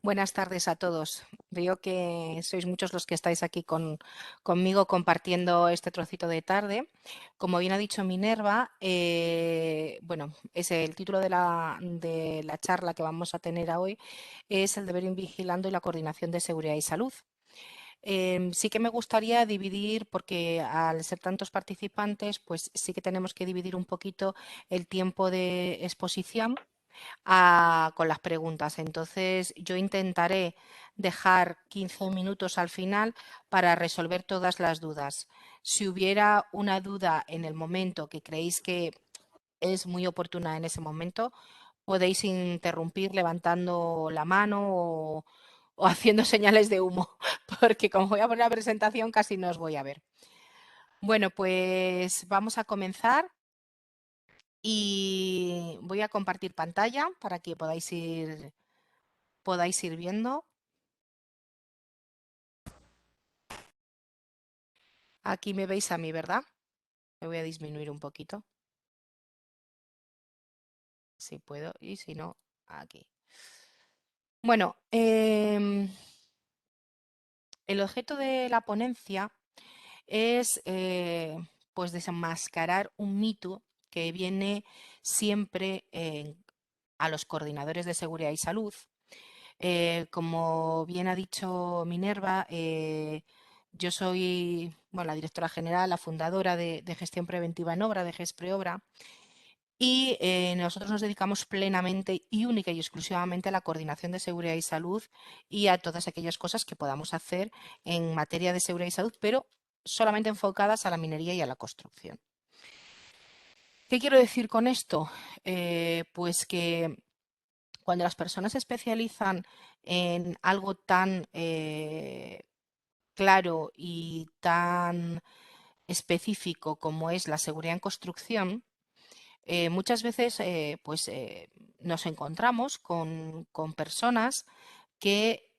Buenas tardes a todos. Veo que sois muchos los que estáis aquí conmigo compartiendo este trocito de tarde. Como bien ha dicho Minerva, bueno, es el título de la charla que vamos a tener hoy es el deber vigilando y la coordinación de seguridad y salud. Sí que me gustaría dividir, porque al ser tantos participantes, pues sí que tenemos que dividir un poquito el tiempo de exposición con las preguntas. Entonces, yo intentaré dejar 15 minutos al final para resolver todas las dudas. Si hubiera una duda en el momento que creéis que es muy oportuna en ese momento, podéis interrumpir levantando la mano o haciendo señales de humo, porque como voy a poner la presentación casi no os voy a ver. Bueno, pues vamos a comenzar. Y voy a compartir pantalla para que podáis ir viendo. Aquí me veis a mí, ¿verdad? Me voy a disminuir un poquito, si puedo, y si no, aquí. Bueno, el objeto de la ponencia es pues desenmascarar un mito que viene siempre a los coordinadores de seguridad y salud. Como bien ha dicho Minerva, yo soy bueno, la directora general, la fundadora de Gestión Preventiva en Obra, de GESPREOBRA, y nosotros nos dedicamos plenamente y única y exclusivamente a la coordinación de seguridad y salud y a todas aquellas cosas que podamos hacer en materia de seguridad y salud, pero solamente enfocadas a la minería y a la construcción. ¿Qué quiero decir con esto? Pues que cuando las personas se especializan en algo tan claro y tan específico como es la seguridad en construcción, muchas veces nos encontramos con personas que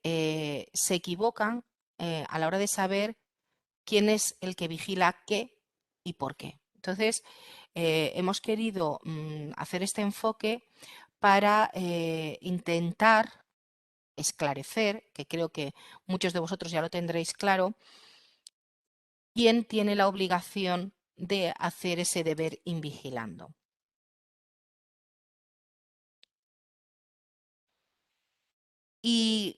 se equivocan a la hora de saber quién es el que vigila qué y por qué. Entonces, hemos querido hacer este enfoque para intentar esclarecer, que creo que muchos de vosotros ya lo tendréis claro, quién tiene la obligación de hacer ese deber invigilando. Y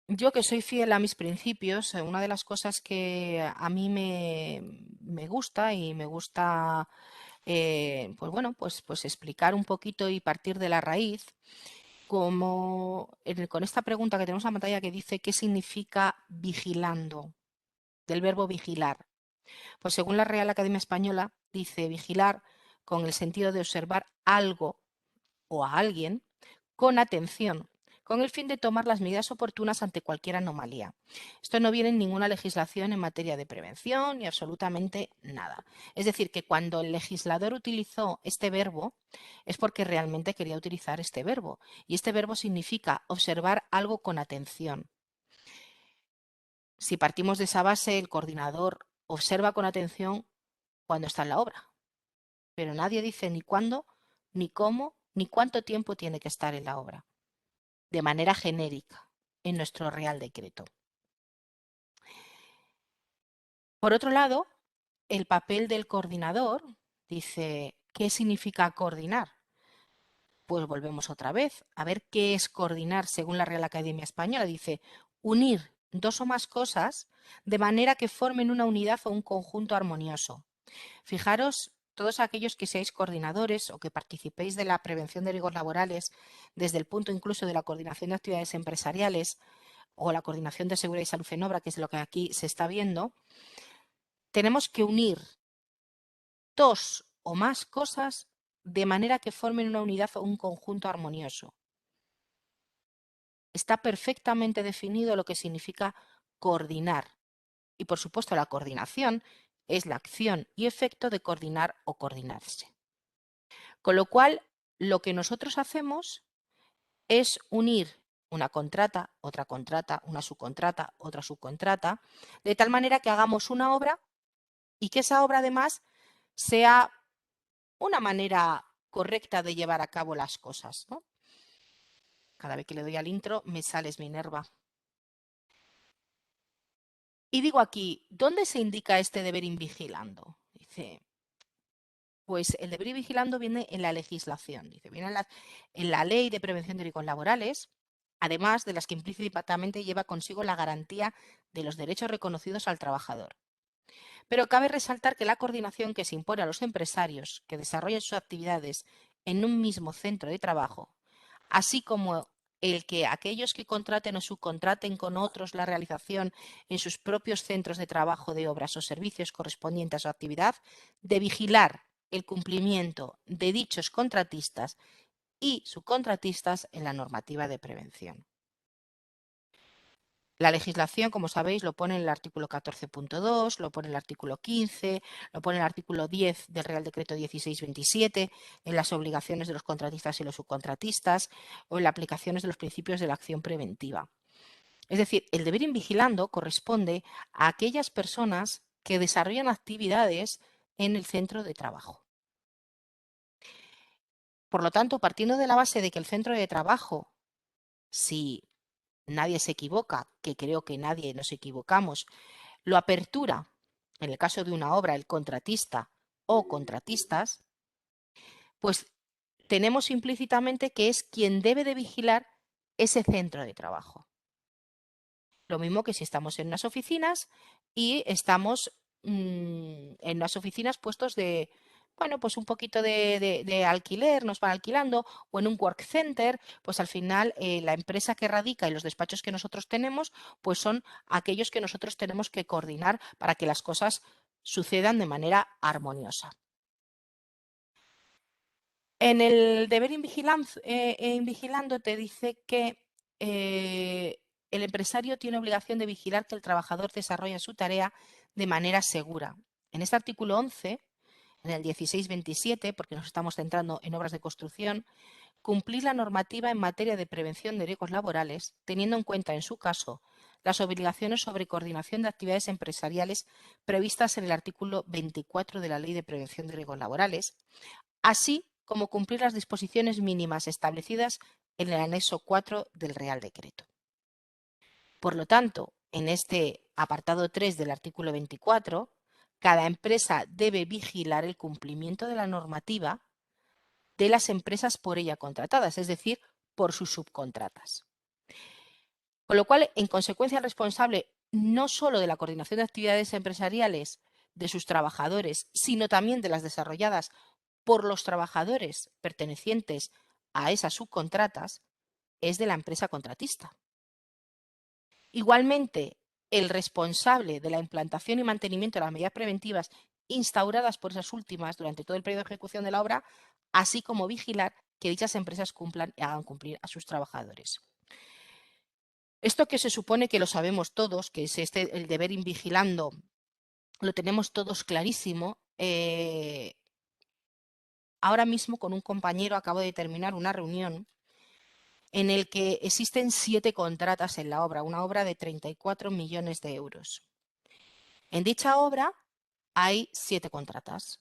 yo, que soy fiel a mis principios, una de las cosas que a mí me gusta y me gusta pues bueno, pues explicar un poquito y partir de la raíz, como con esta pregunta que tenemos en la pantalla que dice ¿qué significa vigilando? Del verbo vigilar. Pues según la Real Academia Española, dice vigilar con el sentido de observar algo o a alguien con atención, con el fin de tomar las medidas oportunas ante cualquier anomalía. Esto no viene en ninguna legislación en materia de prevención ni absolutamente nada. Es decir, que cuando el legislador utilizó este verbo es porque realmente quería utilizar este verbo. Y este verbo significa observar algo con atención. Si partimos de esa base, el coordinador observa con atención cuando está en la obra, pero nadie dice ni cuándo, ni cómo, ni cuánto tiempo tiene que estar en la obra, de manera genérica, en nuestro Real Decreto. Por otro lado, el papel del coordinador dice, ¿qué significa coordinar? Pues volvemos otra vez a ver qué es coordinar según la Real Academia Española. Dice, unir dos o más cosas de manera que formen una unidad o un conjunto armonioso. Fijaros, todos aquellos que seáis coordinadores o que participéis de la prevención de riesgos laborales desde el punto incluso de la coordinación de actividades empresariales o la coordinación de seguridad y salud en obra, que es lo que aquí se está viendo, tenemos que unir dos o más cosas de manera que formen una unidad o un conjunto armonioso. Está perfectamente definido lo que significa coordinar. Y por supuesto la coordinación es la acción y efecto de coordinar o coordinarse. Con lo cual, lo que nosotros hacemos es unir una contrata, una subcontrata, otra subcontrata, de tal manera que hagamos una obra y que esa obra además sea una manera correcta de llevar a cabo las cosas, ¿no? Cada vez que le doy al intro me sales Minerva. Y digo aquí, ¿dónde se indica este deber invigilando? Dice, pues el deber vigilando viene en la legislación, dice, viene en la Ley de Prevención de Riesgos Laborales, además de las que implícitamente lleva consigo la garantía de los derechos reconocidos al trabajador. Pero cabe resaltar que la coordinación que se impone a los empresarios que desarrollan sus actividades en un mismo centro de trabajo, así como el que aquellos que contraten o subcontraten con otros la realización en sus propios centros de trabajo de obras o servicios correspondientes a su actividad, de vigilar el cumplimiento de dichos contratistas y subcontratistas en la normativa de prevención. La legislación, como sabéis, lo pone en el artículo 14.2, lo pone en el artículo 15, lo pone en el artículo 10 del Real Decreto 1627, en las obligaciones de los contratistas y los subcontratistas o en las aplicaciones de los principios de la acción preventiva. Es decir, el deber invigilando corresponde a aquellas personas que desarrollan actividades en el centro de trabajo. Por lo tanto, partiendo de la base de que el centro de trabajo, si nadie se equivoca, que creo que nadie nos equivocamos, lo apertura, en el caso de una obra, el contratista o contratistas, pues tenemos implícitamente que es quien debe de vigilar ese centro de trabajo. Lo mismo que si estamos en unas oficinas y estamos en unas oficinas puestos de, bueno, pues un poquito de alquiler, nos van alquilando, o en un work center, pues al final la empresa que radica y los despachos que nosotros tenemos, pues son aquellos que nosotros tenemos que coordinar para que las cosas sucedan de manera armoniosa. En el deber invigilando te dice que el empresario tiene obligación de vigilar que el trabajador desarrolle su tarea de manera segura. En este artículo 11, en el 1627, porque nos estamos centrando en obras de construcción, cumplir la normativa en materia de prevención de riesgos laborales, teniendo en cuenta, en su caso, las obligaciones sobre coordinación de actividades empresariales previstas en el artículo 24 de la Ley de Prevención de Riesgos Laborales, así como cumplir las disposiciones mínimas establecidas en el anexo 4 del Real Decreto. Por lo tanto, en este apartado 3 del artículo 24, cada empresa debe vigilar el cumplimiento de la normativa de las empresas por ella contratadas, es decir, por sus subcontratas. Con lo cual, en consecuencia, el responsable no solo de la coordinación de actividades empresariales de sus trabajadores, sino también de las desarrolladas por los trabajadores pertenecientes a esas subcontratas, es de la empresa contratista. Igualmente, el responsable de la implantación y mantenimiento de las medidas preventivas instauradas por esas últimas durante todo el periodo de ejecución de la obra, así como vigilar que dichas empresas cumplan y hagan cumplir a sus trabajadores. Esto que se supone que lo sabemos todos, que es el deber invigilando, lo tenemos todos clarísimo. Ahora mismo con un compañero acabo de terminar una reunión en el que existen 7 contratas en la obra, una obra de 34 millones de euros. En dicha obra hay 7 contratas.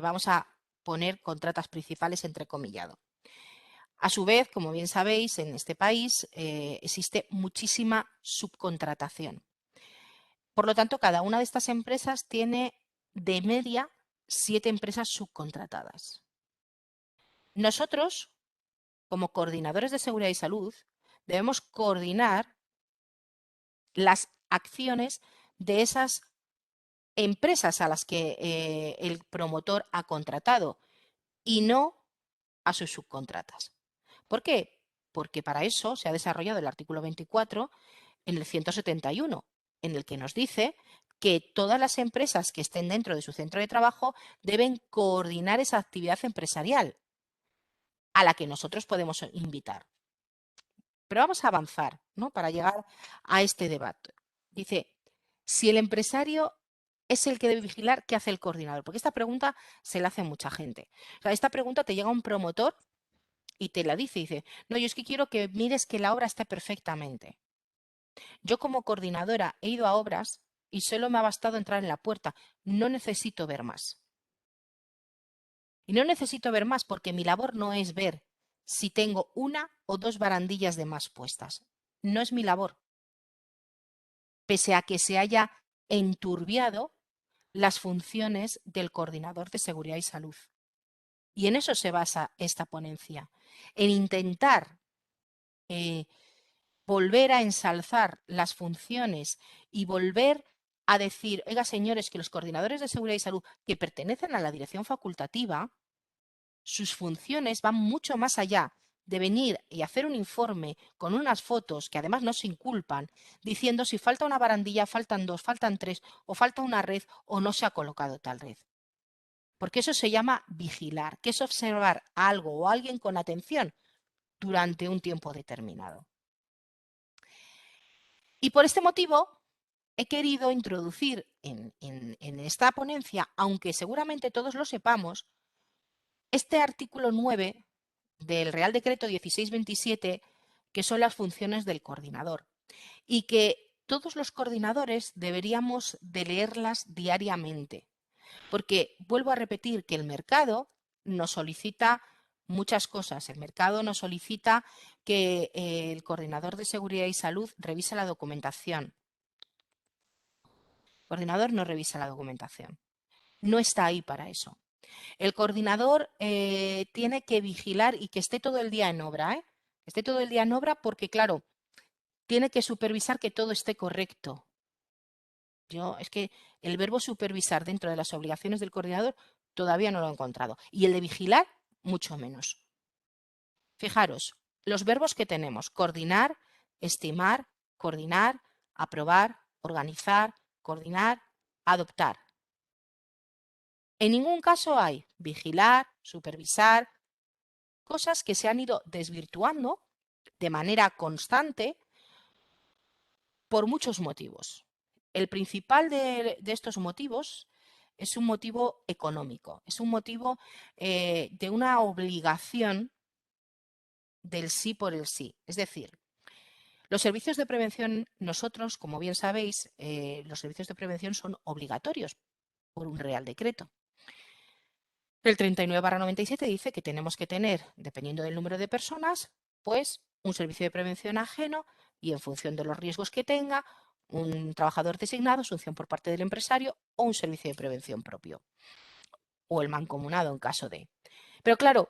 Vamos a poner contratas principales entrecomillado. A su vez, como bien sabéis, en este país existe muchísima subcontratación. Por lo tanto, cada una de estas empresas tiene de media 7 empresas subcontratadas. Nosotros, como coordinadores de seguridad y salud, debemos coordinar las acciones de esas empresas a las que el promotor ha contratado y no a sus subcontratas. ¿Por qué? Porque para eso se ha desarrollado el artículo 24 en el 171, en el que nos dice que todas las empresas que estén dentro de su centro de trabajo deben coordinar esa actividad empresarial a la que nosotros podemos invitar. Pero vamos a avanzar, ¿no? Para llegar a este debate. Dice, si el empresario es el que debe vigilar, ¿qué hace el coordinador? Porque esta pregunta se la hace mucha gente. O sea, esta pregunta te llega un promotor y te la dice, no, yo es que quiero que mires que la obra esté perfectamente. Yo como coordinadora he ido a obras y solo me ha bastado entrar en la puerta. No necesito ver más. Y no necesito ver más porque mi labor no es ver si tengo una o dos barandillas de más puestas. No es mi labor, pese a que se haya enturbiado las funciones del coordinador de seguridad y salud. Y en eso se basa esta ponencia, en intentar volver a ensalzar las funciones y volver a decir, oiga, señores, que los coordinadores de seguridad y salud que pertenecen a la dirección facultativa, sus funciones van mucho más allá de venir y hacer un informe con unas fotos que además no se inculpan, diciendo si falta una barandilla, faltan dos, faltan tres, o falta una red, o no se ha colocado tal red. Porque eso se llama vigilar, que es observar algo o a alguien con atención durante un tiempo determinado. Y por este motivo he querido introducir en esta ponencia, aunque seguramente todos lo sepamos, este artículo 9 del Real Decreto 1627, que son las funciones del coordinador, y que todos los coordinadores deberíamos de leerlas diariamente, porque vuelvo a repetir que el mercado nos solicita muchas cosas. El mercado nos solicita que el coordinador de seguridad y salud revise la documentación. El coordinador no revisa la documentación. No está ahí para eso. El coordinador tiene que vigilar y que esté todo el día en obra, ¿eh? Esté todo el día en obra porque, claro, tiene que supervisar que todo esté correcto. Es que el verbo supervisar dentro de las obligaciones del coordinador todavía no lo he encontrado. Y el de vigilar, mucho menos. Fijaros, los verbos que tenemos: coordinar, estimar, coordinar, aprobar, organizar, coordinar, adoptar. En ningún caso hay vigilar, supervisar, cosas que se han ido desvirtuando de manera constante por muchos motivos. El principal de estos motivos es un motivo económico, es un motivo de una obligación del sí por el sí. Es decir, los servicios de prevención, nosotros, como bien sabéis, los servicios de prevención son obligatorios por un Real Decreto. El 39/97 dice que tenemos que tener, dependiendo del número de personas, pues un servicio de prevención ajeno y en función de los riesgos que tenga, un trabajador designado, asunción por parte del empresario o un servicio de prevención propio o el mancomunado en caso de. Pero claro,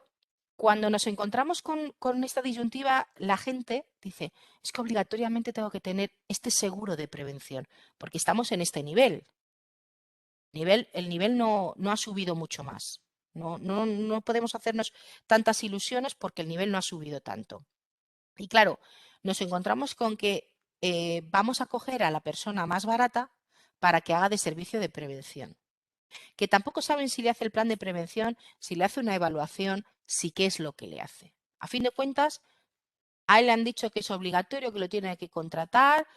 cuando nos encontramos con esta disyuntiva, la gente dice, es que obligatoriamente tengo que tener este seguro de prevención, porque estamos en este nivel. El nivel no ha subido mucho más. No podemos hacernos tantas ilusiones porque el nivel no ha subido tanto. Y claro, nos encontramos con que vamos a coger a la persona más barata para que haga de servicio de prevención. Que tampoco saben si le hace el plan de prevención, si le hace una evaluación, si qué es lo que le hace. A fin de cuentas, a él le han dicho que es obligatorio, que lo tiene que contratar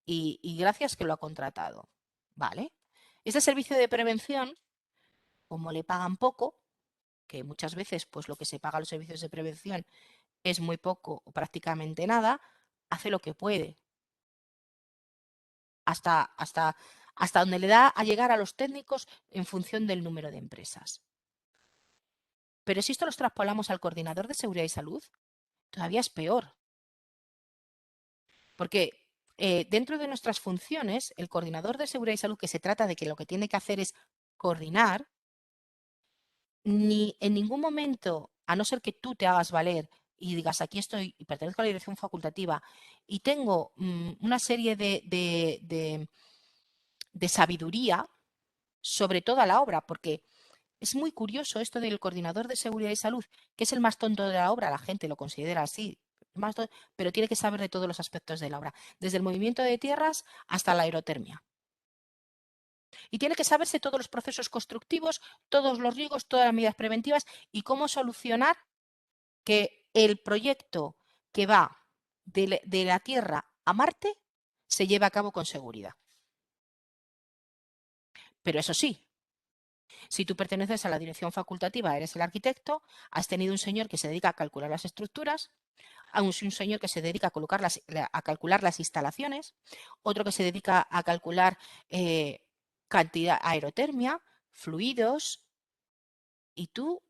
y gracias que lo ha contratado. ¿Vale? Este servicio de prevención, como le pagan poco, que muchas veces pues lo que se paga a los servicios de prevención es muy poco o prácticamente nada, hace lo que puede. Hasta donde le da a llegar a los técnicos en función del número de empresas. Pero si esto lo traspolamos al coordinador de seguridad y salud, todavía es peor. Porque dentro de nuestras funciones, el coordinador de seguridad y salud, que se trata de que lo que tiene que hacer es coordinar, ni en ningún momento, a no ser que tú te hagas valer y digas, aquí estoy y pertenezco a la dirección facultativa y tengo una serie de sabiduría sobre toda la obra, porque es muy curioso esto del coordinador de seguridad y salud, que es el más tonto de la obra, la gente lo considera así, pero tiene que saber de todos los aspectos de la obra, desde el movimiento de tierras hasta la aerotermia. Y tiene que saberse todos los procesos constructivos, todos los riesgos, todas las medidas preventivas y cómo solucionar que el proyecto que va de la Tierra a Marte se lleve a cabo con seguridad. Pero eso sí, si tú perteneces a la dirección facultativa, eres el arquitecto, has tenido un señor que se dedica a calcular las estructuras, a un señor que se dedica a calcular las instalaciones, otro que se dedica a calcular cantidad aerotermia, fluidos, y tú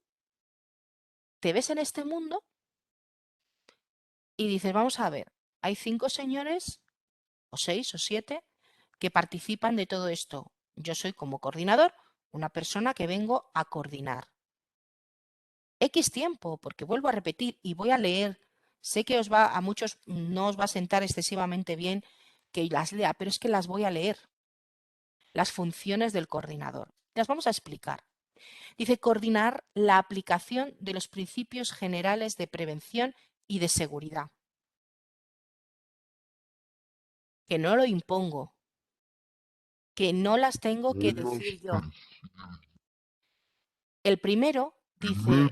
te ves en este mundo y dices, vamos a ver, hay 5 señores, o 6 o 7, que participan de todo esto. Yo soy como coordinador una persona que vengo a coordinar. X tiempo, porque vuelvo a repetir y voy a leer. Sé que a muchos no os va a sentar excesivamente bien que las lea, pero es que las voy a leer. Las funciones del coordinador. Las vamos a explicar. Dice coordinar la aplicación de los principios generales de prevención y de seguridad. Que no lo impongo, que no las tengo que decir yo. El primero dice,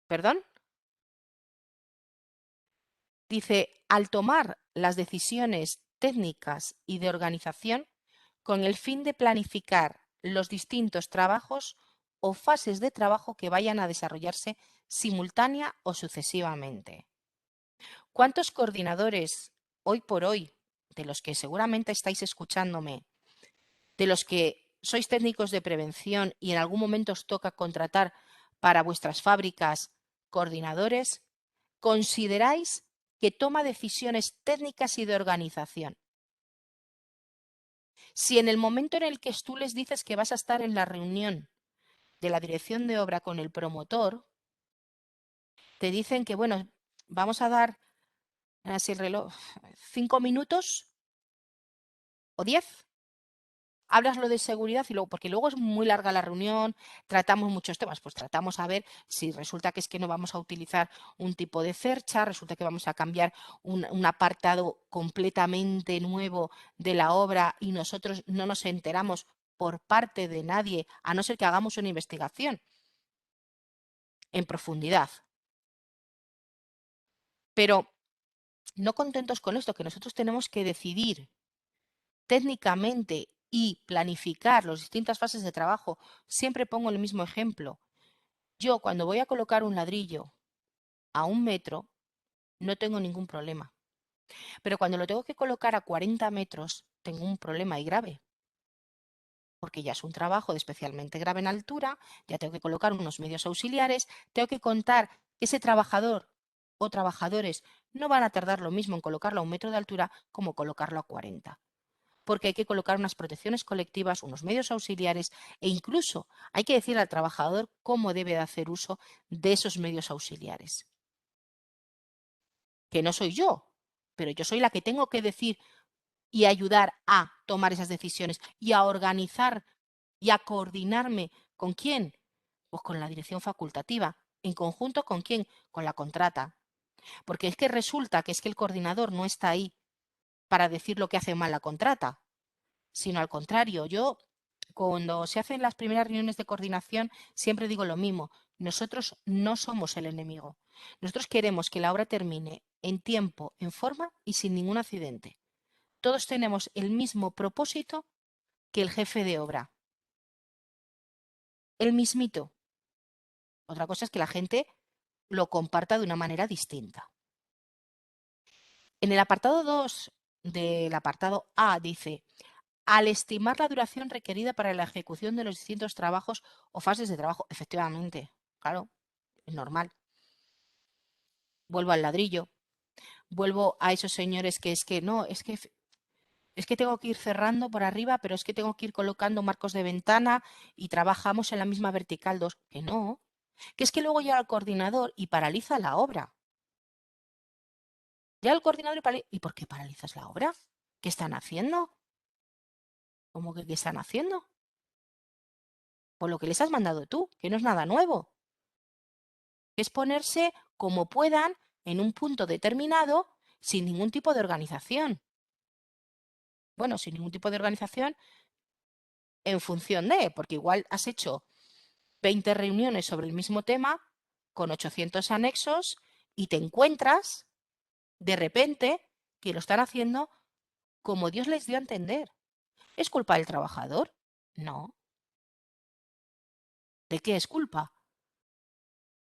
perdón, dice, al tomar las decisiones técnicas y de organización con el fin de planificar los distintos trabajos o fases de trabajo que vayan a desarrollarse simultánea o sucesivamente. ¿Cuántos coordinadores hoy por hoy, de los que seguramente estáis escuchándome, de los que sois técnicos de prevención y en algún momento os toca contratar para vuestras fábricas coordinadores, consideráis que toma decisiones técnicas y de organización? Si en el momento en el que tú les dices que vas a estar en la reunión de la dirección de obra con el promotor, te dicen que, bueno, vamos a dar así el reloj, 5 minutos o 10. Hablas lo de seguridad y luego, porque luego es muy larga la reunión, tratamos muchos temas, pues tratamos a ver si resulta que es que no vamos a utilizar un tipo de cercha, resulta que vamos a cambiar un apartado completamente nuevo de la obra y nosotros no nos enteramos por parte de nadie, a no ser que hagamos una investigación en profundidad. Pero no contentos con esto, que nosotros tenemos que decidir técnicamente y planificar las distintas fases de trabajo, siempre pongo el mismo ejemplo. Yo cuando voy a colocar un ladrillo a 1 metro no tengo ningún problema, pero cuando lo tengo que colocar a 40 metros tengo un problema y grave, porque ya es un trabajo de especialmente grave en altura, ya tengo que colocar unos medios auxiliares, tengo que contar que ese trabajador o trabajadores no van a tardar lo mismo en colocarlo a 1 metro de altura como colocarlo a 40. Porque hay que colocar unas protecciones colectivas, unos medios auxiliares e incluso hay que decir al trabajador cómo debe de hacer uso de esos medios auxiliares. Que no soy yo, pero yo soy la que tengo que decir y ayudar a tomar esas decisiones y a organizar y a coordinarme. ¿Con quién? Pues con la dirección facultativa. ¿En conjunto con quién? Con la contrata. Porque es que resulta que es que el coordinador no está ahí para decir lo que hace mal la contrata, sino al contrario. Yo, cuando se hacen las primeras reuniones de coordinación, siempre digo lo mismo. Nosotros no somos el enemigo. Nosotros queremos que la obra termine en tiempo, en forma y sin ningún accidente. Todos tenemos el mismo propósito que el jefe de obra. El mismito. Otra cosa es que la gente lo comparta de una manera distinta. En el apartado 2 del apartado A dice, al estimar la duración requerida para la ejecución de los distintos trabajos o fases de trabajo. Efectivamente, claro, es normal. Vuelvo al ladrillo, vuelvo a esos señores que es que no, es que tengo que ir cerrando por arriba, pero es que tengo que ir colocando marcos de ventana y trabajamos en la misma vertical 2. Que no, que es que luego llega el coordinador y paraliza la obra. Ya el coordinador ¿y por qué paralizas la obra? ¿Qué están haciendo? ¿Cómo que qué están haciendo? Por lo que les has mandado tú, que no es nada nuevo. Es ponerse como puedan en un punto determinado sin ningún tipo de organización. Bueno, sin ningún tipo de organización en función de, porque igual has hecho 20 reuniones sobre el mismo tema con 800 anexos y te encuentras de repente que lo están haciendo como Dios les dio a entender. ¿Es culpa del trabajador? No. ¿De qué es culpa?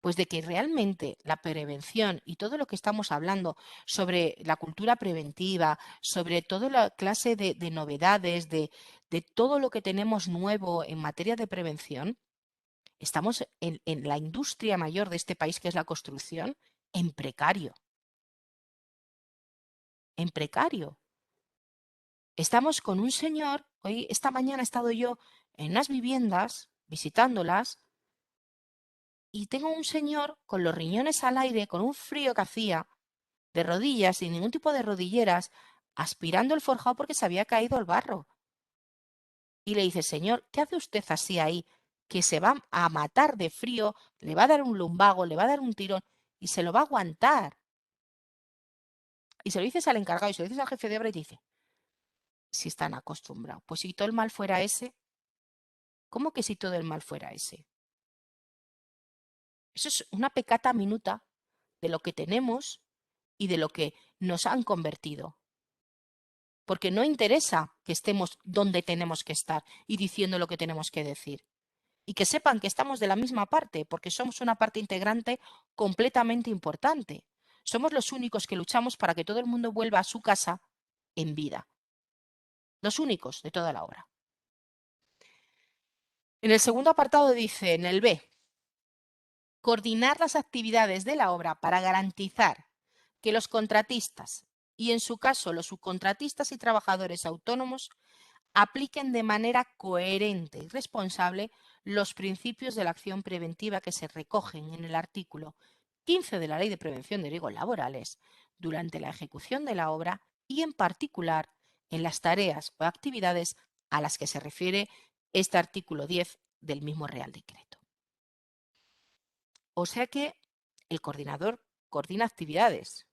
Pues de que realmente la prevención y todo lo que estamos hablando sobre la cultura preventiva, sobre toda la clase de novedades, de todo lo que tenemos nuevo en materia de prevención, estamos en la industria mayor de este país, que es la construcción, en precario, en precario. Estamos con un señor, hoy, esta mañana he estado yo en unas viviendas visitándolas y tengo un señor con los riñones al aire, con un frío que hacía, de rodillas, sin ningún tipo de rodilleras, aspirando el forjado porque se había caído al barro. Y le dice, señor, ¿qué hace usted así ahí? Que se va a matar de frío, le va a dar un lumbago, le va a dar un tirón y se lo va a aguantar. Y se lo dices al encargado y se lo dices al jefe de obra y dice, si están acostumbrados, pues si todo el mal fuera ese, ¿cómo que si todo el mal fuera ese? Eso es una pecata minuta de lo que tenemos y de lo que nos han convertido. Porque no interesa que estemos donde tenemos que estar y diciendo lo que tenemos que decir. Y que sepan que estamos de la misma parte, porque somos una parte integrante completamente importante. Somos los únicos que luchamos para que todo el mundo vuelva a su casa en vida. Los únicos de toda la obra. En el segundo apartado dice, en el B, coordinar las actividades de la obra para garantizar que los contratistas y, en su caso, los subcontratistas y trabajadores autónomos apliquen de manera coherente y responsable los principios de la acción preventiva que se recogen en el artículo 15 de la Ley de Prevención de Riesgos Laborales durante la ejecución de la obra y, en particular, en las tareas o actividades a las que se refiere este artículo 10 del mismo Real Decreto. O sea que el coordinador coordina actividades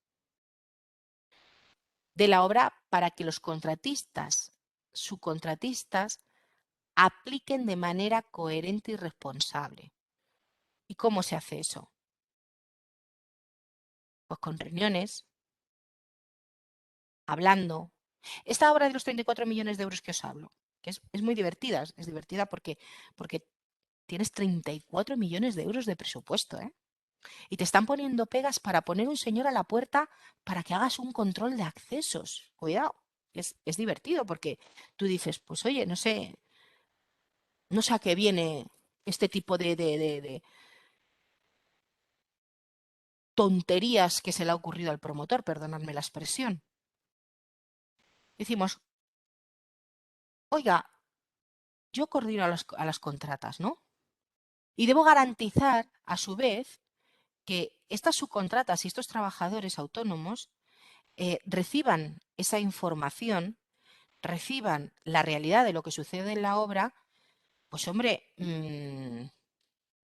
de la obra para que los contratistas, subcontratistas, apliquen de manera coherente y responsable. ¿Y cómo se hace eso? Pues con reuniones, hablando. Esta obra de los 34 millones de euros que os hablo, que es muy divertida, es divertida porque tienes 34 millones de euros de presupuesto, ¿eh? Y te están poniendo pegas para poner un señor a la puerta para que hagas un control de accesos. Cuidado, es divertido porque tú dices, pues oye, no sé a qué viene este tipo de tonterías que se le ha ocurrido al promotor, perdonadme la expresión. Decimos, oiga, yo coordino a las contratas, ¿no? Y debo garantizar, a su vez, que estas subcontratas y estos trabajadores autónomos reciban esa información, reciban la realidad de lo que sucede en la obra, pues hombre,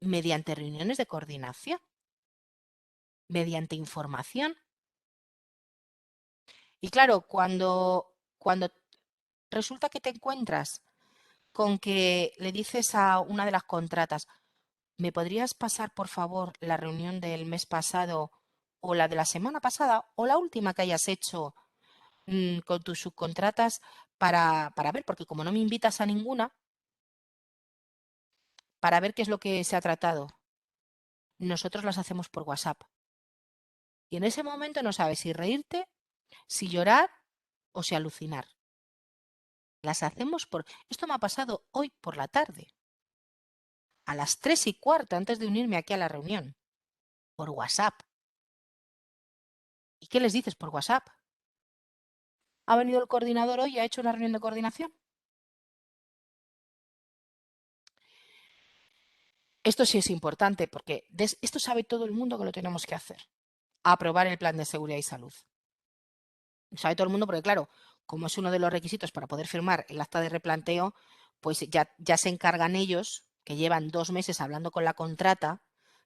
mediante reuniones de coordinación, mediante información. Y claro, cuando resulta que te encuentras con que le dices a una de las contratas, ¿me podrías pasar, por favor, la reunión del mes pasado o la de la semana pasada o la última que hayas hecho con tus subcontratas para ver? Porque como no me invitas a ninguna, para ver qué es lo que se ha tratado. Nosotros las hacemos por WhatsApp. Y en ese momento no sabes si reírte, si llorar o si alucinar. Las hacemos por... Esto me ha pasado hoy por la tarde, a las 3:15, antes de unirme aquí a la reunión, por WhatsApp. ¿Y qué les dices por WhatsApp? ¿Ha venido el coordinador hoy y ha hecho una reunión de coordinación? Esto sí es importante porque esto sabe todo el mundo que lo tenemos que hacer. Aprobar el plan de seguridad y salud. Sabe todo el mundo porque, claro, como es uno de los requisitos para poder firmar el acta de replanteo, pues ya se encargan ellos, que llevan 2 meses hablando con la contrata,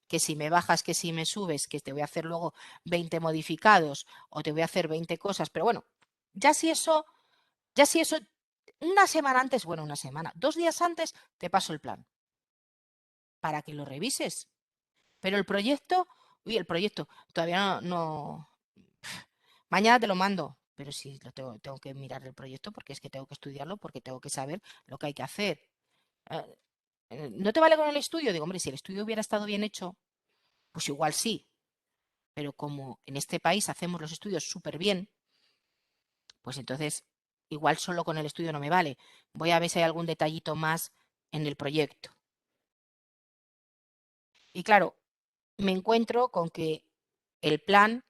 que si me bajas, que si me subes, que te voy a hacer luego 20 modificados o te voy a hacer 20 cosas. Pero bueno, ya si eso, una semana antes, bueno, una semana, 2 días antes, te paso el plan para que lo revises. Pero el proyecto, uy, el proyecto, todavía mañana te lo mando, pero sí tengo que mirar el proyecto porque es que tengo que estudiarlo, porque tengo que saber lo que hay que hacer. Eh, ¿No te vale con el estudio? Digo, hombre, si el estudio hubiera estado bien hecho, pues igual sí, pero como en este país hacemos los estudios súper bien, pues entonces igual solo con el estudio no me vale. Voy a ver si hay algún detallito más en el proyecto. Y claro, me encuentro con que El plan,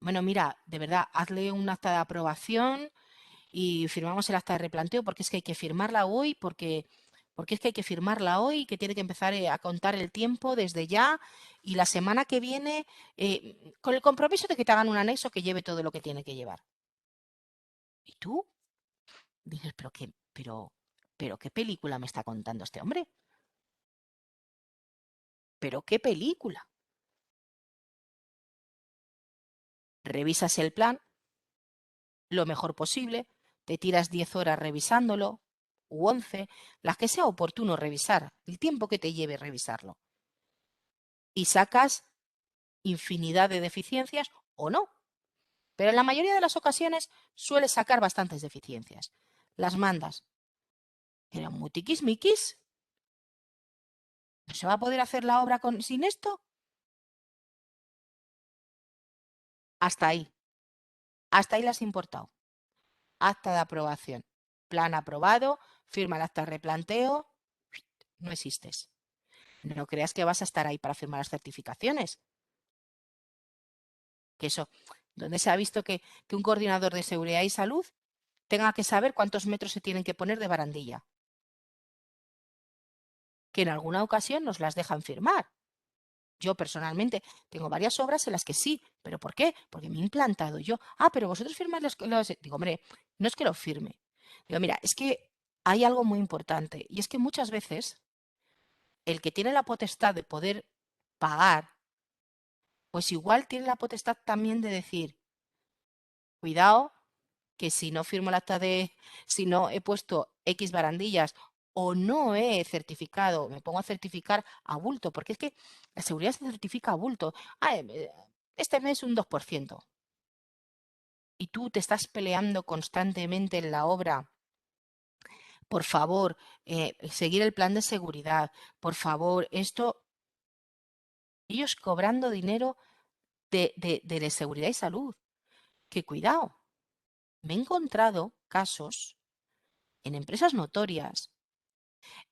bueno, mira, de verdad, hazle un acta de aprobación y firmamos el acta de replanteo porque es que hay que firmarla hoy, porque es que hay que firmarla hoy, que tiene que empezar a contar el tiempo desde ya y la semana que viene, con el compromiso de que te hagan un anexo que lleve todo lo que tiene que llevar. ¿Y tú? Dices, pero qué película me está contando este hombre. ¿Pero qué película? Revisas el plan lo mejor posible, te tiras 10 horas revisándolo, u 11, las que sea oportuno revisar, el tiempo que te lleve revisarlo. Y sacas infinidad de deficiencias o no. Pero en la mayoría de las ocasiones sueles sacar bastantes deficiencias. Las mandas. Pero muy tiquismiquis. ¿No se va a poder hacer la obra sin esto? Hasta ahí. Hasta ahí las has importado. Acta de aprobación. Plan aprobado. Firma el acta de replanteo. No existes. No creas que vas a estar ahí para firmar las certificaciones. Que eso, donde se ha visto que un coordinador de seguridad y salud tenga que saber cuántos metros se tienen que poner de barandilla. Que en alguna ocasión nos las dejan firmar. Yo personalmente tengo varias obras en las que sí, pero ¿por qué? Porque me he implantado yo. Ah, pero vosotros firmáis los... Digo, hombre, no es que lo firme. Digo, mira, es que hay algo muy importante y es que muchas veces el que tiene la potestad de poder pagar, pues igual tiene la potestad también de decir, cuidado, que si no firmo el acta de, si no he puesto X barandillas o no he certificado, me pongo a certificar a bulto, porque es que la seguridad se certifica a bulto. Ah, este mes un 2%. Y tú te estás peleando constantemente en la obra. Por favor, seguir el plan de seguridad. Por favor, esto, ellos cobrando dinero de la seguridad y salud. Que cuidado, me he encontrado casos en empresas notorias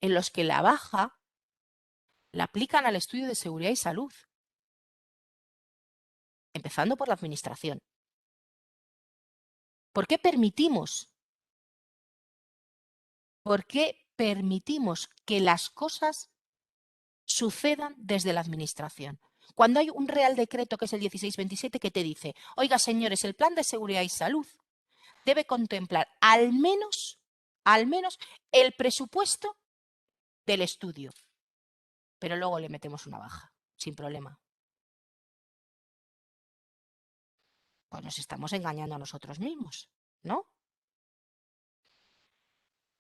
en los que la baja la aplican al estudio de seguridad y salud, empezando por la administración. ¿Por qué permitimos? ¿Por qué permitimos que las cosas sucedan desde la administración? Cuando hay un Real Decreto, que es el 1627, que te dice, oiga, señores, el plan de seguridad y salud debe contemplar al menos el presupuesto del estudio, pero luego le metemos una baja, sin problema. Pues nos estamos engañando a nosotros mismos, ¿no?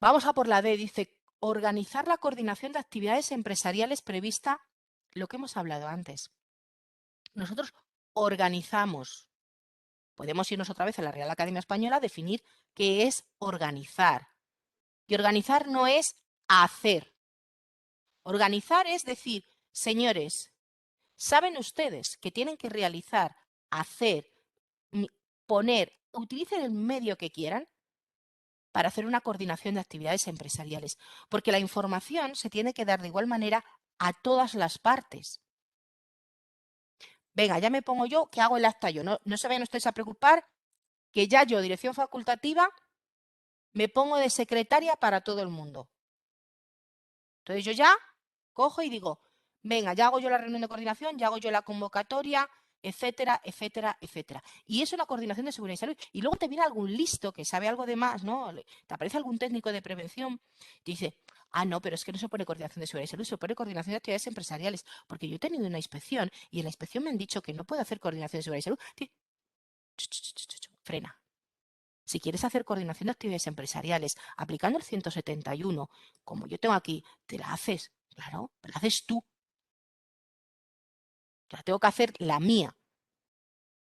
Vamos a por la D, dice, organizar la coordinación de actividades empresariales prevista, lo que hemos hablado antes. Nosotros organizamos. Podemos irnos otra vez a la Real Academia Española a definir qué es organizar. Y organizar no es hacer. Organizar es decir, señores, ¿saben ustedes que tienen que realizar, hacer, poner, utilicen el medio que quieran para hacer una coordinación de actividades empresariales? Porque la información se tiene que dar de igual manera a todas las partes. Venga, ya me pongo yo, que hago el acta yo. No se vayan ustedes a preocupar, que ya yo, dirección facultativa, me pongo de secretaria para todo el mundo. Entonces yo ya cojo y digo, venga, ya hago yo la reunión de coordinación, ya hago yo la convocatoria, etcétera, etcétera, etcétera. Y es una coordinación de seguridad y salud. Y luego te viene algún listo que sabe algo de más, ¿no? Te aparece algún técnico de prevención y dice, ah, no, pero es que no se pone coordinación de seguridad y salud, se pone coordinación de actividades empresariales. Porque yo he tenido una inspección y en la inspección me han dicho que no puedo hacer coordinación de seguridad y salud. Frena. Si quieres hacer coordinación de actividades empresariales aplicando el 171, como yo tengo aquí, te la haces, claro, la haces tú. Yo la tengo que hacer la mía,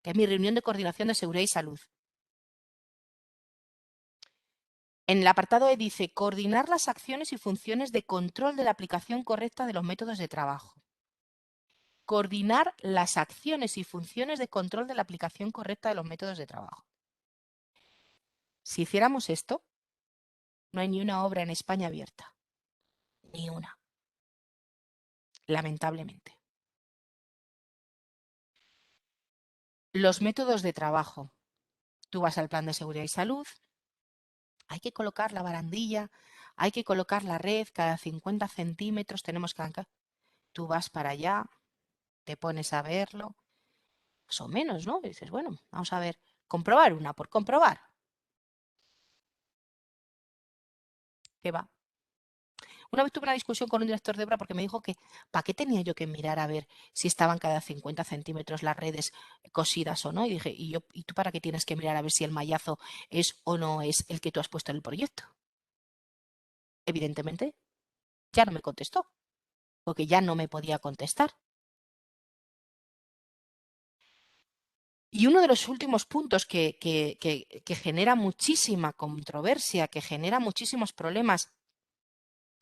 que es mi reunión de coordinación de seguridad y salud. En el apartado E dice, coordinar las acciones y funciones de control de la aplicación correcta de los métodos de trabajo. Coordinar las acciones y funciones de control de la aplicación correcta de los métodos de trabajo. Si hiciéramos esto, no hay ni una obra en España abierta. Ni una. Lamentablemente. Los métodos de trabajo. Tú vas al plan de seguridad y salud, hay que colocar la barandilla, hay que colocar la red cada 50 centímetros, tenemos que arrancar. Tú vas para allá, te pones a verlo, más o menos, ¿no? Y dices, bueno, vamos a ver, comprobar una por comprobar. ¿Qué va? Una vez tuve una discusión con un director de obra porque me dijo que ¿para qué tenía yo que mirar a ver si estaban cada 50 centímetros las redes cosidas o no? Y dije, ¿y tú para qué tienes que mirar a ver si el mallazo es o no es el que tú has puesto en el proyecto? Evidentemente, ya no me contestó, porque ya no me podía contestar. Y uno de los últimos puntos que genera muchísima controversia, que genera muchísimos problemas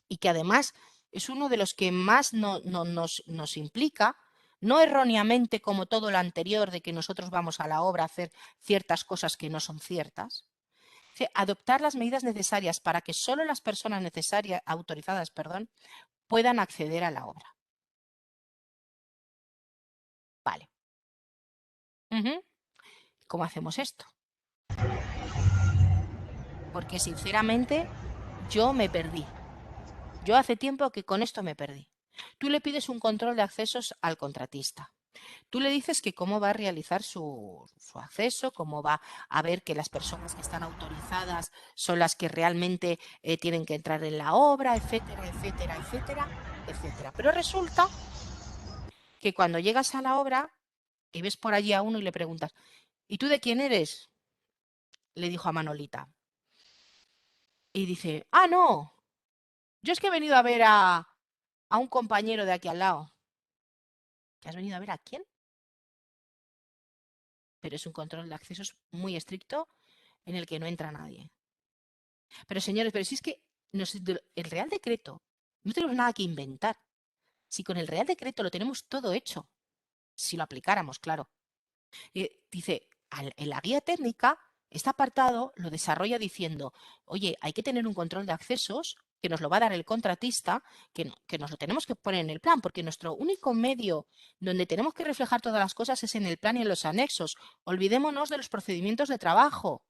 y que además es uno de los que más nos implica, no erróneamente como todo lo anterior de que nosotros vamos a la obra a hacer ciertas cosas que no son ciertas, adoptar las medidas necesarias para que solo las personas necesarias, autorizadas, perdón, puedan acceder a la obra. Vale. ¿Cómo hacemos esto? Porque sinceramente yo me perdí. Yo hace tiempo que con esto me perdí. Tú le pides un control de accesos al contratista. Tú le dices que cómo va a realizar su acceso, cómo va a ver que las personas que están autorizadas son las que realmente tienen que entrar en la obra, etcétera, etcétera, etcétera, etcétera. Pero resulta que cuando llegas a la obra y ves por allí a uno y le preguntas, ¿y tú de quién eres? Le dijo a Manolita. Y dice, ah, no, yo es que he venido a ver a un compañero de aquí al lado. ¿Que has venido a ver a quién? Pero es un control de accesos muy estricto en el que no entra nadie. Pero señores, pero si es que el Real Decreto no tenemos nada que inventar. Si con el Real Decreto lo tenemos todo hecho, si lo aplicáramos, claro. Dice, en la guía técnica, este apartado lo desarrolla diciendo, oye, hay que tener un control de accesos que nos lo va a dar el contratista, que nos lo tenemos que poner en el plan, porque nuestro único medio donde tenemos que reflejar todas las cosas es en el plan y en los anexos. Olvidémonos de los procedimientos de trabajo,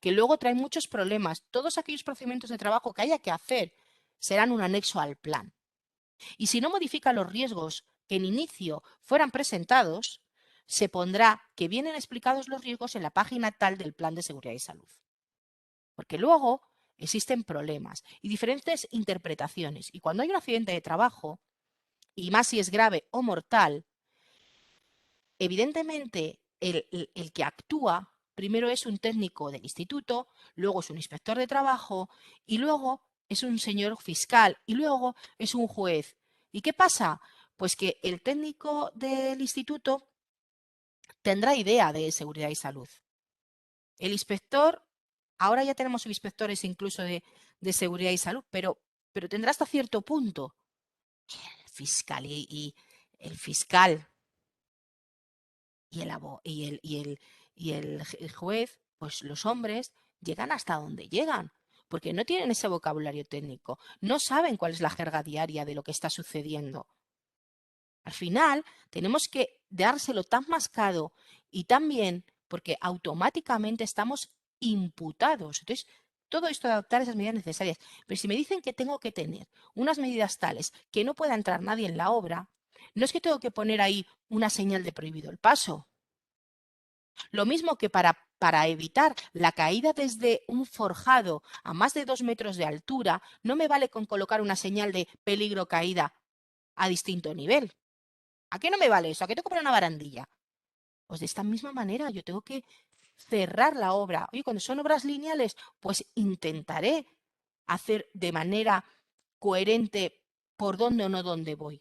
que luego traen muchos problemas. Todos aquellos procedimientos de trabajo que haya que hacer serán un anexo al plan. Y si no modifica los riesgos que en inicio fueran presentados, se pondrá que vienen explicados los riesgos en la página tal del Plan de Seguridad y Salud. Porque luego existen problemas y diferentes interpretaciones. Y cuando hay un accidente de trabajo, y más si es grave o mortal, evidentemente el que actúa primero es un técnico del instituto, luego es un inspector de trabajo y luego es un señor fiscal y luego es un juez. ¿Y qué pasa? Pues que el técnico del instituto tendrá idea de seguridad y salud. El inspector, ahora ya tenemos inspectores incluso de seguridad y salud, pero tendrá hasta cierto punto. El fiscal y el fiscal y el juez, pues los hombres llegan hasta donde llegan, porque no tienen ese vocabulario técnico, no saben cuál es la jerga diaria de lo que está sucediendo. Al final, tenemos que dárselo tan mascado y tan bien, porque automáticamente estamos imputados. Entonces, todo esto de adoptar esas medidas necesarias. Pero si me dicen que tengo que tener unas medidas tales que no pueda entrar nadie en la obra, no es que tengo que poner ahí una señal de prohibido el paso. Lo mismo que para evitar la caída desde un forjado a más de 2 metros de altura, no me vale con colocar una señal de peligro caída a distinto nivel. ¿A qué no me vale eso? ¿A qué tengo que poner una barandilla? Pues de esta misma manera yo tengo que cerrar la obra. Oye, cuando son obras lineales, pues intentaré hacer de manera coherente por dónde o no dónde voy.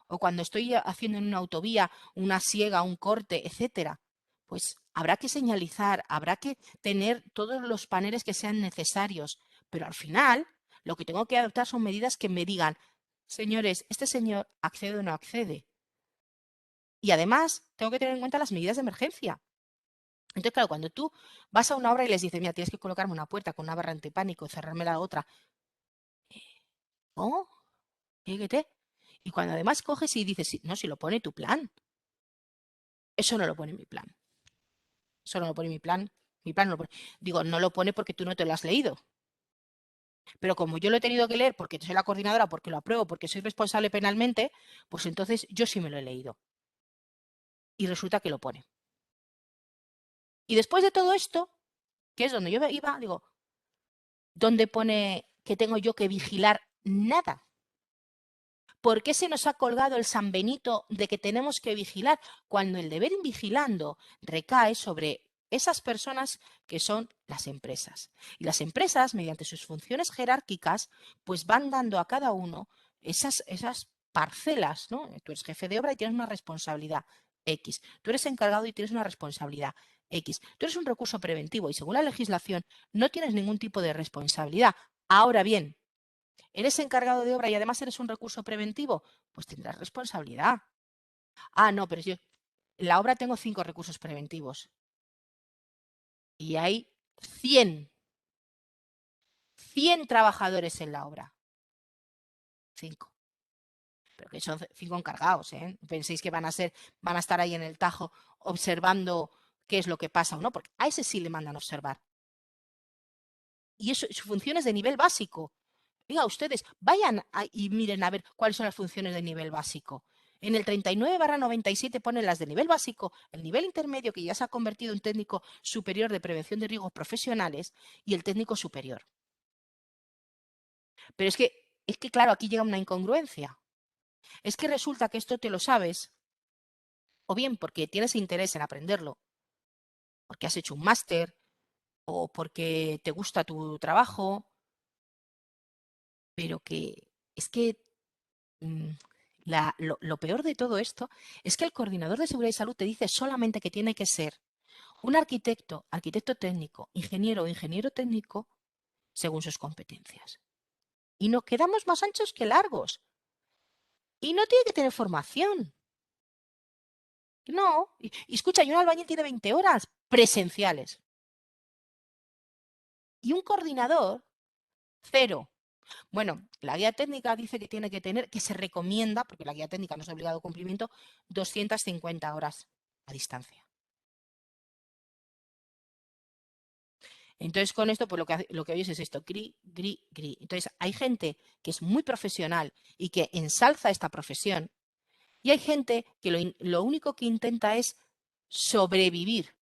O cuando estoy haciendo en una autovía una siega, un corte, etcétera, pues habrá que señalizar, habrá que tener todos los paneles que sean necesarios, pero al final lo que tengo que adoptar son medidas que me digan, señores, este señor accede o no accede. Y además tengo que tener en cuenta las medidas de emergencia. Entonces, claro, cuando tú vas a una obra y les dices, mira, tienes que colocarme una puerta con una barra antipánico, cerrarme la otra, ¿cómo? ¿Qué? Y cuando además coges y dices, no, si lo pone tu plan, eso no lo pone mi plan. Eso no lo pone mi plan. Mi plan no lo pone. Digo, no lo pone porque tú no te lo has leído. Pero como yo lo he tenido que leer porque soy la coordinadora, porque lo apruebo, porque soy responsable penalmente, pues entonces yo sí me lo he leído. Y resulta que lo pone. Y después de todo esto, que es donde yo iba, digo, ¿dónde pone que tengo yo que vigilar nada? ¿Por qué se nos ha colgado el San Benito de que tenemos que vigilar cuando el deber vigilando recae sobre esas personas que son las empresas? Y las empresas, mediante sus funciones jerárquicas, pues van dando a cada uno esas parcelas, ¿no? Tú eres jefe de obra y tienes una responsabilidad X. Tú eres encargado y tienes una responsabilidad X. Tú eres un recurso preventivo y según la legislación no tienes ningún tipo de responsabilidad. Ahora bien, ¿eres encargado de obra y además eres un recurso preventivo? Pues tendrás responsabilidad. Ah, no, pero yo en la obra tengo 5 recursos preventivos y hay 100, 100 trabajadores en la obra. 5. Pero que son 5 encargados, ¿eh? Penséis que van a estar ahí en el Tajo observando qué es lo que pasa o no, porque a ese sí le mandan a observar. Y eso, su función es de nivel básico. Diga, ustedes vayan y miren a ver cuáles son las funciones de nivel básico. En el 39/97 ponen las de nivel básico, el nivel intermedio que ya se ha convertido en técnico superior de prevención de riesgos profesionales y el técnico superior. Pero es que claro, aquí llega una incongruencia. Es que resulta que esto te lo sabes, o bien porque tienes interés en aprenderlo, porque has hecho un máster, o porque te gusta tu trabajo, pero que es que mm, lo peor de todo esto es que el coordinador de seguridad y salud te dice solamente que tiene que ser un arquitecto, arquitecto técnico, ingeniero o ingeniero técnico según sus competencias. Y nos quedamos más anchos que largos. Y no tiene que tener formación. No. Y escucha, y un albañil tiene 20 horas presenciales. Y un coordinador, cero. Bueno, la guía técnica dice que tiene que tener, que se recomienda, porque la guía técnica no es obligado a cumplimiento, 250 horas a distancia. Entonces, con esto, pues lo que oyes es esto, gri, gri, gri. Entonces, hay gente que es muy profesional y que ensalza esta profesión, y hay gente que lo único que intenta es sobrevivir,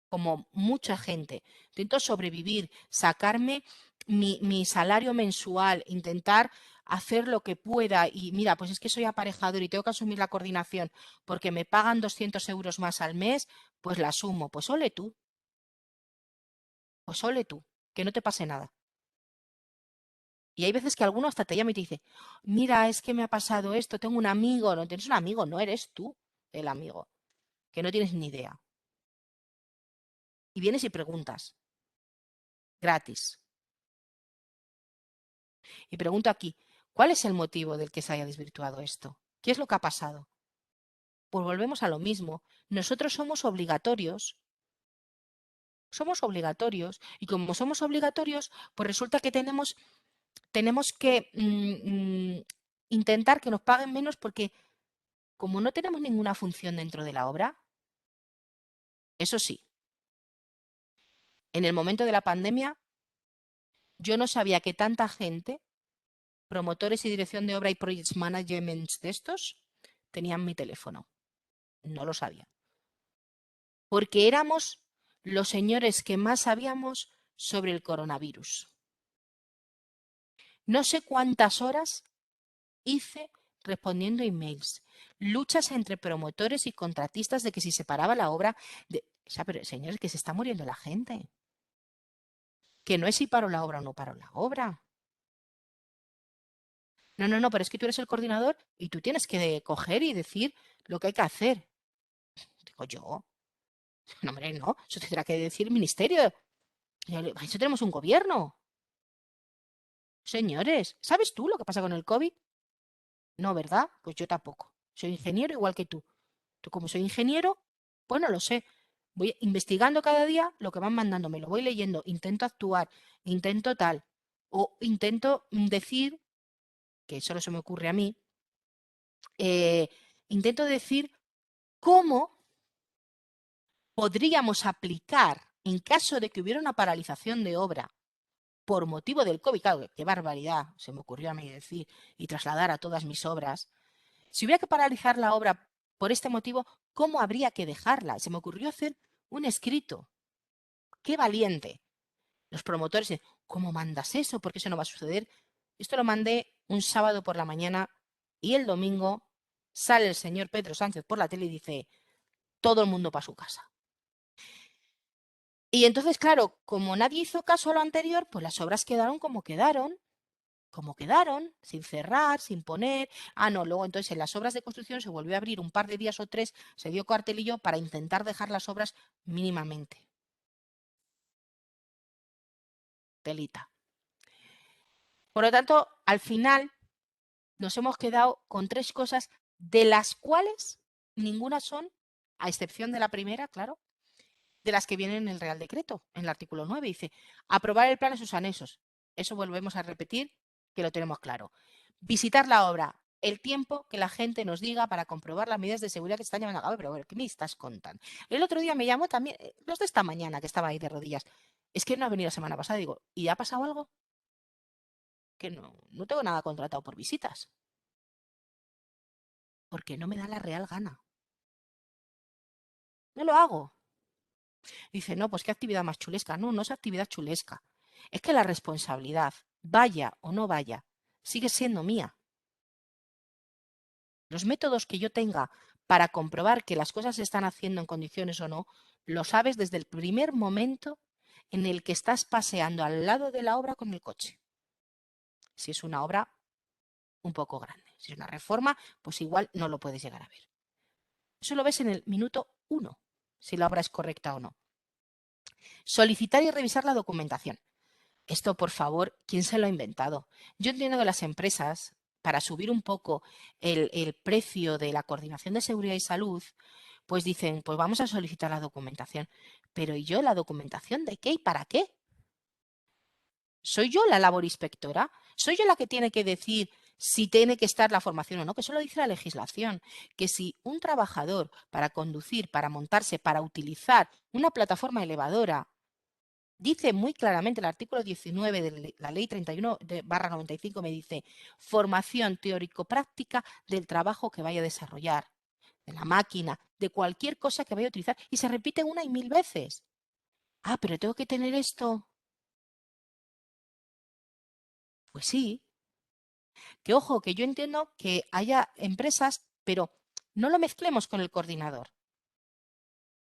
como mucha gente. Intento sobrevivir, sacarme mi salario mensual, intentar hacer lo que pueda. Y mira, pues es que soy aparejador y tengo que asumir la coordinación porque me pagan 200 euros más al mes, pues la asumo. Pues ole tú, que no te pase nada. Y hay veces que alguno hasta te llama y te dice, mira, es que me ha pasado esto, tengo un amigo. No tienes un amigo, no eres tú el amigo, que no tienes ni idea. Y vienes y preguntas, gratis. Y pregunto aquí, ¿cuál es el motivo del que se haya desvirtuado esto? ¿Qué es lo que ha pasado? Pues volvemos a lo mismo. Nosotros somos obligatorios, y como somos obligatorios, pues resulta que tenemos que intentar que nos paguen menos porque como no tenemos ninguna función dentro de la obra, eso sí, en el momento de la pandemia, yo no sabía que tanta gente, promotores y dirección de obra y project management de estos, tenían mi teléfono. No lo sabía. Porque éramos los señores que más sabíamos sobre el coronavirus. No sé cuántas horas hice respondiendo emails, luchas entre promotores y contratistas de que si se paraba la obra, o sea, pero señores, que se está muriendo la gente. Que no es si paro la obra o no paro la obra. No, no, no, pero es que tú eres el coordinador y tú tienes que coger y decir lo que hay que hacer. Digo yo, no, hombre, no, eso tendrá que decir el ministerio. Eso tenemos un gobierno. Señores, ¿sabes tú lo que pasa con el COVID? No, ¿verdad? Pues yo tampoco. Soy ingeniero igual que tú. Tú como soy ingeniero, pues no lo sé. Voy investigando cada día lo que van mandándome, lo voy leyendo, intento actuar, intento tal. O intento decir, que solo se me ocurre a mí, eh, intento decir cómo podríamos aplicar en caso de que hubiera una paralización de obra por motivo del COVID? Claro, qué barbaridad se me ocurrió a mí decir y trasladar a todas mis obras. Si hubiera que paralizar la obra por este motivo, ¿cómo habría que dejarla? Se me ocurrió hacer un escrito. ¡Qué valiente! Los promotores dicen, ¿cómo mandas eso? ¿Por qué eso no va a suceder? Esto lo mandé un sábado por la mañana y el domingo sale el señor Pedro Sánchez por la tele y dice, todo el mundo para su casa. Y entonces, claro, como nadie hizo caso a lo anterior, pues las obras quedaron como quedaron, sin cerrar, sin poner. Ah, no, luego entonces en las obras de construcción se volvió a abrir un par de días o 3, se dio cartelillo para intentar dejar las obras mínimamente. Telita. Por lo tanto, al final nos hemos quedado con 3 cosas de las cuales ninguna son, a excepción de la primera, claro, de las que vienen en el Real Decreto, en el artículo 9. Dice, aprobar el plan en sus anexos. Eso volvemos a repetir, que lo tenemos claro. Visitar la obra, el tiempo que la gente nos diga para comprobar las medidas de seguridad que se están llevando a cabo. Pero bueno, ¿qué me estás contando? El otro día me llamó también, los de esta mañana, que estaba ahí de rodillas. Es que no ha venido la semana pasada. Digo, ¿y ha pasado algo? Que no tengo nada contratado por visitas. Porque no me da la real gana. No lo hago. Dice, no, pues qué actividad más chulesca. No, no es actividad chulesca. Es que la responsabilidad, vaya o no vaya, sigue siendo mía. Los métodos que yo tenga para comprobar que las cosas se están haciendo en condiciones o no, lo sabes desde el primer momento en el que estás paseando al lado de la obra con el coche. Si es una obra un poco grande. Si es una reforma, pues igual no lo puedes llegar a ver. Eso lo ves en el minuto 1, si la obra es correcta o no. Solicitar y revisar la documentación. Esto, por favor, ¿quién se lo ha inventado? Yo entiendo que las empresas, para subir un poco el precio de la coordinación de seguridad y salud, pues dicen, pues vamos a solicitar la documentación. Pero ¿y yo la documentación de qué y para qué? ¿Soy yo la labor inspectora? ¿Soy yo la que tiene que decir si tiene que estar la formación o no? Que eso lo dice la legislación. Que si un trabajador para conducir, para montarse, para utilizar una plataforma elevadora, dice muy claramente el artículo 19 de la ley 31/95, me dice formación teórico-práctica del trabajo que vaya a desarrollar, de la máquina, de cualquier cosa que vaya a utilizar. Y se repite una y 1000 veces. Ah, pero tengo que tener esto. Pues sí, que ojo, que yo entiendo que haya empresas, pero no lo mezclemos con el coordinador.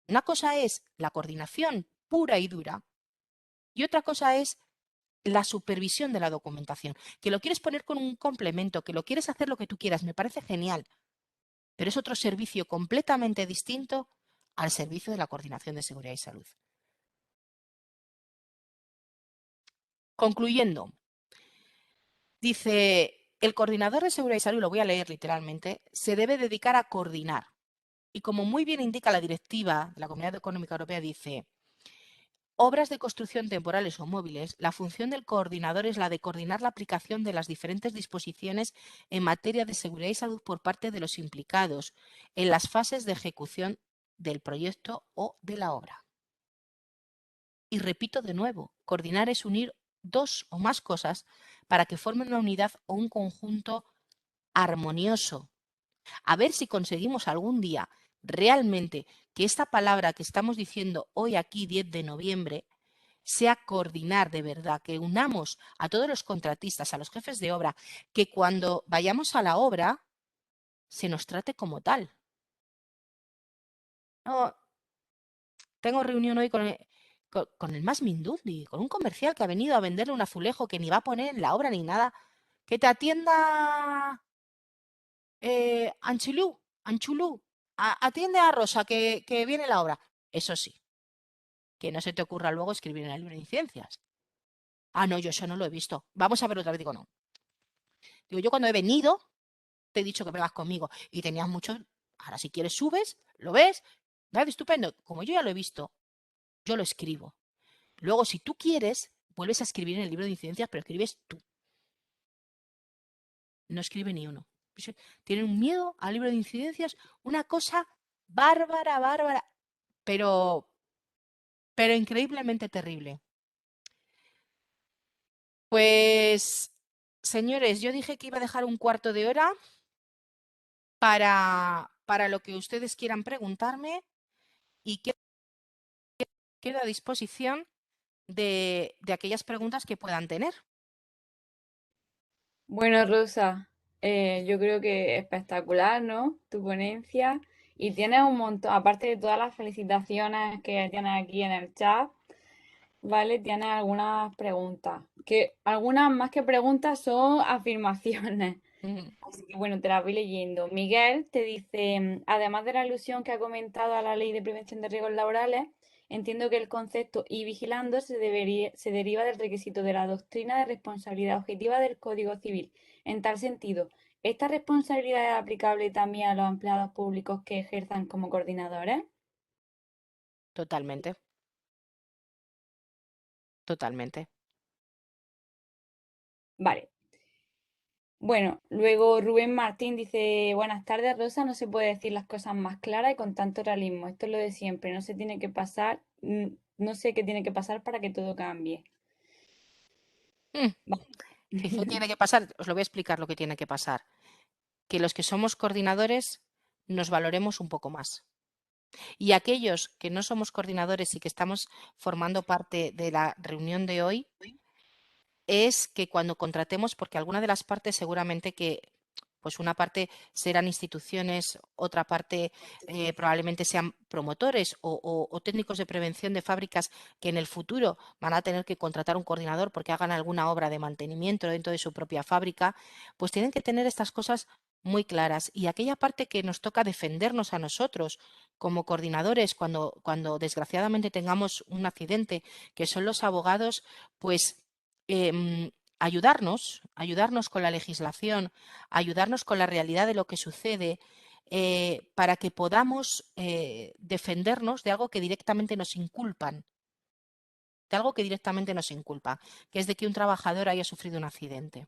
Una cosa es la coordinación pura y dura y otra cosa es la supervisión de la documentación. Que lo quieres poner con un complemento, que lo quieres hacer lo que tú quieras, me parece genial, pero es otro servicio completamente distinto al servicio de la coordinación de seguridad y salud. Concluyendo, dice, el coordinador de seguridad y salud, lo voy a leer literalmente, se debe dedicar a coordinar. Y como muy bien indica la directiva de la Comunidad Económica Europea, dice, obras de construcción temporales o móviles, la función del coordinador es la de coordinar la aplicación de las diferentes disposiciones en materia de seguridad y salud por parte de los implicados en las fases de ejecución del proyecto o de la obra. Y repito de nuevo, coordinar es unir 2 o más cosas para que formen una unidad o un conjunto armonioso. A ver si conseguimos algún día realmente que esta palabra que estamos diciendo hoy aquí, 10 de noviembre, sea coordinar de verdad, que unamos a todos los contratistas, a los jefes de obra, que cuando vayamos a la obra se nos trate como tal. No, tengo reunión hoy con el más mindundi, con un comercial que ha venido a venderle un azulejo que ni va a poner en la obra ni nada. Que te atienda Anchulú, atiende a Rosa, que viene la obra. Eso sí, que no se te ocurra luego escribir en el libro de incidencias. Ah, no, yo eso no lo he visto. Vamos a ver otra vez. Digo, no. Digo, yo cuando he venido, te he dicho que vengas conmigo y tenías muchos. Ahora, si quieres, subes, lo ves. Vale, estupendo. Como yo ya lo he visto, yo lo escribo. Luego, si tú quieres, vuelves a escribir en el libro de incidencias, pero escribes tú. No escribe ni uno. Tienen un miedo al libro de incidencias, una cosa bárbara, bárbara. pero, pero increíblemente terrible. Pues, señores, yo dije que iba a dejar un cuarto de hora para lo que ustedes quieran preguntarme y quedo a disposición de aquellas preguntas que puedan tener. Bueno, Rosa, yo creo que espectacular, ¿no? Tu ponencia. Y tienes un montón, aparte de todas las felicitaciones que tienes aquí en el chat, ¿vale? Tienes algunas preguntas, que algunas más que preguntas son afirmaciones. Ujú. Así que bueno, te las voy leyendo. Miguel te dice, además de la alusión que ha comentado a la Ley de Prevención de Riesgos Laborales, entiendo que el concepto y vigilando se deriva del requisito de la doctrina de responsabilidad objetiva del Código Civil. En tal sentido, ¿esta responsabilidad es aplicable también a los empleados públicos que ejerzan como coordinadores? Totalmente, totalmente. Vale. Bueno, luego Rubén Martín dice, buenas tardes, Rosa, no se puede decir las cosas más claras y con tanto realismo. Esto es lo de siempre, no se tiene que pasar, no sé qué tiene que pasar para que todo cambie. Mm, Vale. ¿Qué tiene que pasar? Os lo voy a explicar lo que tiene que pasar. Que los que somos coordinadores nos valoremos un poco más. Y aquellos que no somos coordinadores y que estamos formando parte de la reunión de hoy, es que cuando contratemos, porque alguna de las partes seguramente que, pues una parte serán instituciones, otra parte probablemente sean promotores o técnicos de prevención de fábricas que en el futuro van a tener que contratar un coordinador porque hagan alguna obra de mantenimiento dentro de su propia fábrica, pues tienen que tener estas cosas muy claras. Y aquella parte que nos toca defendernos a nosotros como coordinadores cuando desgraciadamente tengamos un accidente, que son los abogados, pues ayudarnos con la legislación, ayudarnos con la realidad de lo que sucede, para que podamos defendernos de algo que directamente nos inculpan, de algo que directamente nos inculpa, que es de que un trabajador haya sufrido un accidente.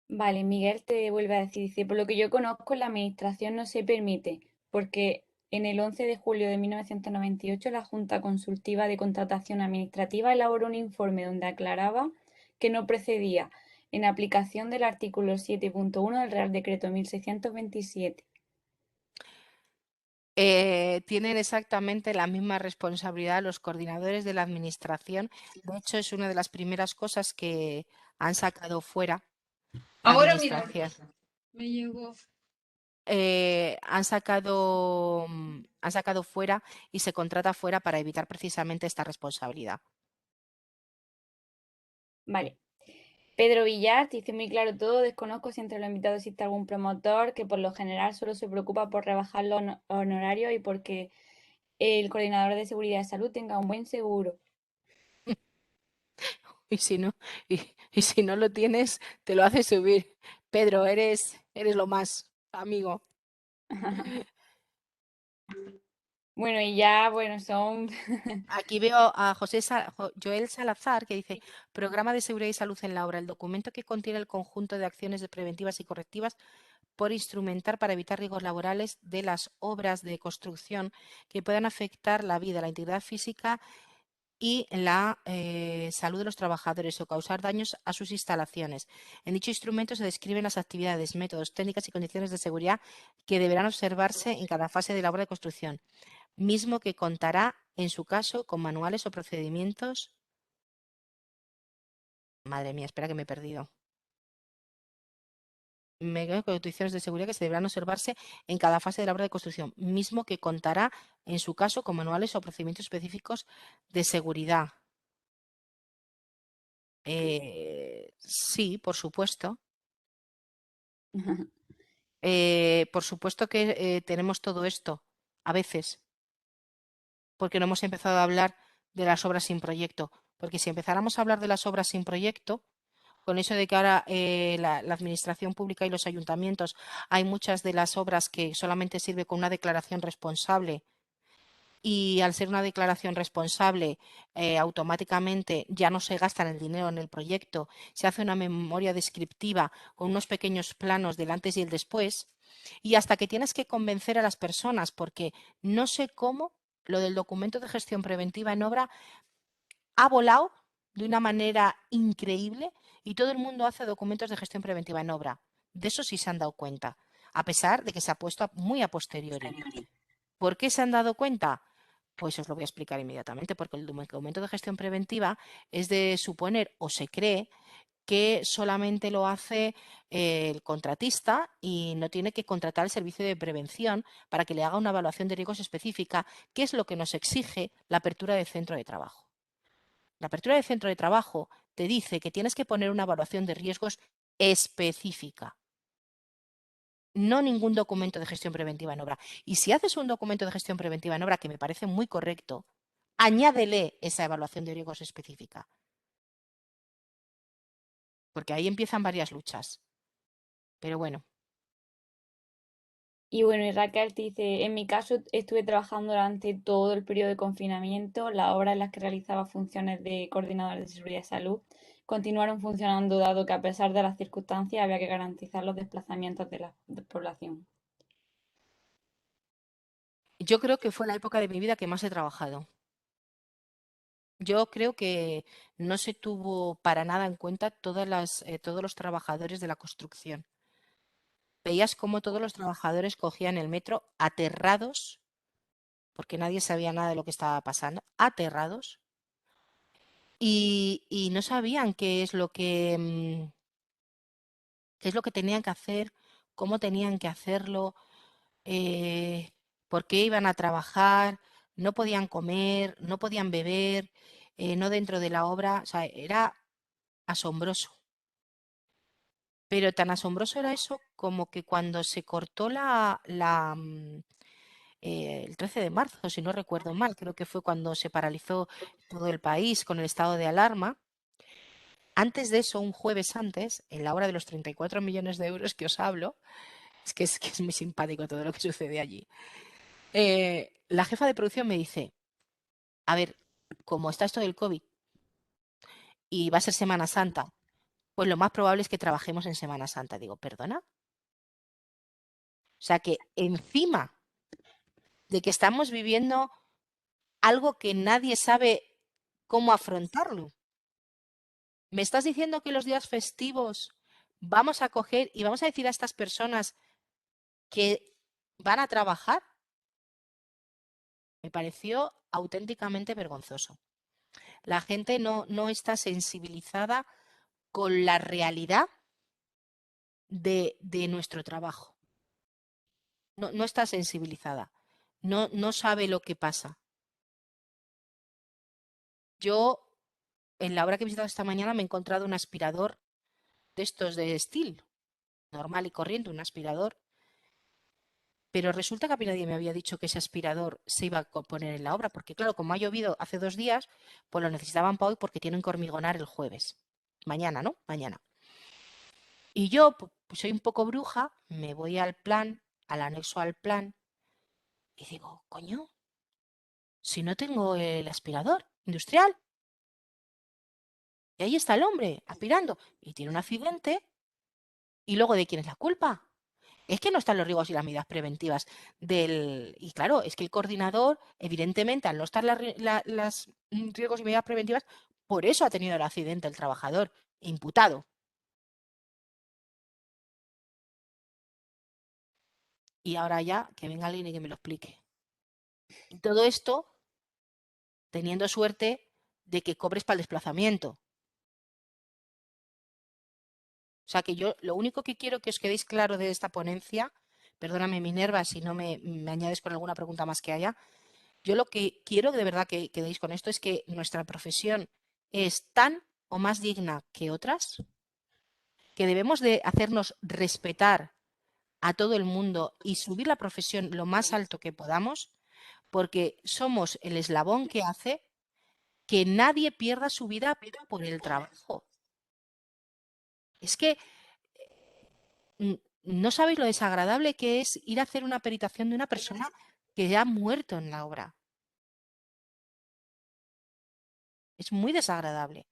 Vale, Miguel te vuelve a decir, dice, por lo que yo conozco, en la administración no se permite, porque en el 11 de julio de 1998 la Junta Consultiva de Contratación Administrativa elaboró un informe donde aclaraba que no procedía en aplicación del artículo 7.1 del Real Decreto 1627. Tienen exactamente la misma responsabilidad los coordinadores de la administración. De hecho, es una de las primeras cosas que han sacado fuera la Ahora mira, administración. me llegó. Han sacado fuera y se contrata fuera para evitar precisamente esta responsabilidad. Vale. Pedro Villar te dice muy claro todo, desconozco si entre los invitados existe algún promotor que por lo general solo se preocupa por rebajar los honorarios y porque el coordinador de seguridad y salud tenga un buen seguro. Y si no, y si no lo tienes, te lo hace subir. Pedro, eres lo más, amigo. Bueno, y ya, bueno, son... Aquí veo a Joel Salazar que dice, Programa de Seguridad y Salud en la obra, el documento que contiene el conjunto de acciones preventivas y correctivas por instrumentar para evitar riesgos laborales de las obras de construcción que puedan afectar la vida, la integridad física y la salud de los trabajadores o causar daños a sus instalaciones. En dicho instrumento se describen las actividades, métodos, técnicas y condiciones de seguridad que deberán observarse en cada fase de la obra de construcción, mismo que contará, en su caso, con manuales o procedimientos. Madre mía, espera que me he perdido. Me quedo con condiciones de seguridad que se deberán observarse en cada fase de la obra de construcción, mismo que contará, en su caso, con manuales o procedimientos específicos de seguridad. Sí, por supuesto. Por supuesto que tenemos todo esto, a veces, porque no hemos empezado a hablar de las obras sin proyecto. Porque si empezáramos a hablar de las obras sin proyecto, con eso de que ahora la administración pública y los ayuntamientos hay muchas de las obras que solamente sirve con una declaración responsable y al ser una declaración responsable automáticamente ya no se gastan el dinero en el proyecto, se hace una memoria descriptiva con unos pequeños planos del antes y el después, Y hasta que tienes que convencer a las personas, porque no sé cómo lo del documento de gestión preventiva en obra ha volado de una manera increíble y todo el mundo hace documentos de gestión preventiva en obra. De eso sí se han dado cuenta, a pesar de que se ha puesto muy a posteriori. ¿Por qué se han dado cuenta? Pues os lo voy a explicar inmediatamente, porque el documento de gestión preventiva es de suponer o se cree que solamente lo hace el contratista y no tiene que contratar el servicio de prevención para que le haga una evaluación de riesgos específica, que es lo que nos exige la apertura de centro de trabajo. La apertura de centro de trabajo te dice que tienes que poner una evaluación de riesgos específica, no ningún documento de gestión preventiva en obra. Y si haces un documento de gestión preventiva en obra, que me parece muy correcto, añádele esa evaluación de riesgos específica, porque ahí empiezan varias luchas. Pero bueno, Y bueno, y Raquel te dice, en mi caso estuve trabajando durante todo el periodo de confinamiento, las horas en las que realizaba funciones de coordinador de seguridad y salud continuaron funcionando dado que a pesar de las circunstancias había que garantizar los desplazamientos de la población. yo creo que fue la época de mi vida que más he trabajado. Yo creo que no se tuvo para nada en cuenta todos los trabajadores de la construcción. Veías cómo todos los trabajadores cogían el metro aterrados, porque nadie sabía nada de lo que estaba pasando, aterrados, y no sabían qué es lo que tenían que hacer, cómo tenían que hacerlo, eh, por qué iban a trabajar, no podían comer, no podían beber, no dentro de la obra, o sea, era asombroso. Pero tan asombroso era eso como que cuando se cortó el 13 de marzo, si no recuerdo mal, creo que fue cuando se paralizó todo el país con el estado de alarma. Antes de eso, un jueves antes, en la hora de los 34 millones de euros que os hablo, es que es muy simpático todo lo que sucede allí. La jefa de producción me dice, a ver, como está esto del COVID y va a ser Semana Santa, pues lo más probable es que trabajemos en Semana Santa. Digo, ¿perdona? O sea que encima de que estamos viviendo algo que nadie sabe cómo afrontarlo. ¿Me estás diciendo que los días festivos vamos a coger y vamos a decir a estas personas que van a trabajar? Me pareció auténticamente vergonzoso. La gente no está sensibilizada con la realidad de nuestro trabajo. No está sensibilizada. No sabe lo que pasa. Yo, en la obra que he visitado esta mañana, me he encontrado un aspirador de estos de Steel, normal y corriente, un aspirador. Pero resulta que a mí nadie me había dicho que ese aspirador se iba a poner en la obra, porque claro, como ha llovido hace 2 días, pues lo necesitaban para hoy porque tienen que hormigonar el jueves. Mañana, ¿no? Mañana. Y yo, pues soy un poco bruja, me voy al plan, al anexo al plan, y digo, coño, si no tengo el aspirador industrial, y ahí está el hombre aspirando, y tiene un accidente, y luego ¿de quién es la culpa? Es que no están los riesgos y las medidas preventivas del... Y claro, es que el coordinador, evidentemente, al no estar las riesgos y medidas preventivas, por eso ha tenido el accidente el trabajador imputado. Y ahora ya que venga alguien y que me lo explique. Y todo esto teniendo suerte de que cobres para el desplazamiento. O sea que yo lo único que quiero que os quedéis claro de esta ponencia, perdóname Minerva si no me añades con alguna pregunta más que haya, yo lo que quiero de verdad que quedéis con esto es que nuestra profesión es tan o más digna que otras, que debemos de hacernos respetar a todo el mundo y subir la profesión lo más alto que podamos, porque somos el eslabón que hace que nadie pierda su vida por el trabajo. Es que no sabéis lo desagradable que es ir a hacer una peritación de una persona que ya ha muerto en la obra. Es muy desagradable.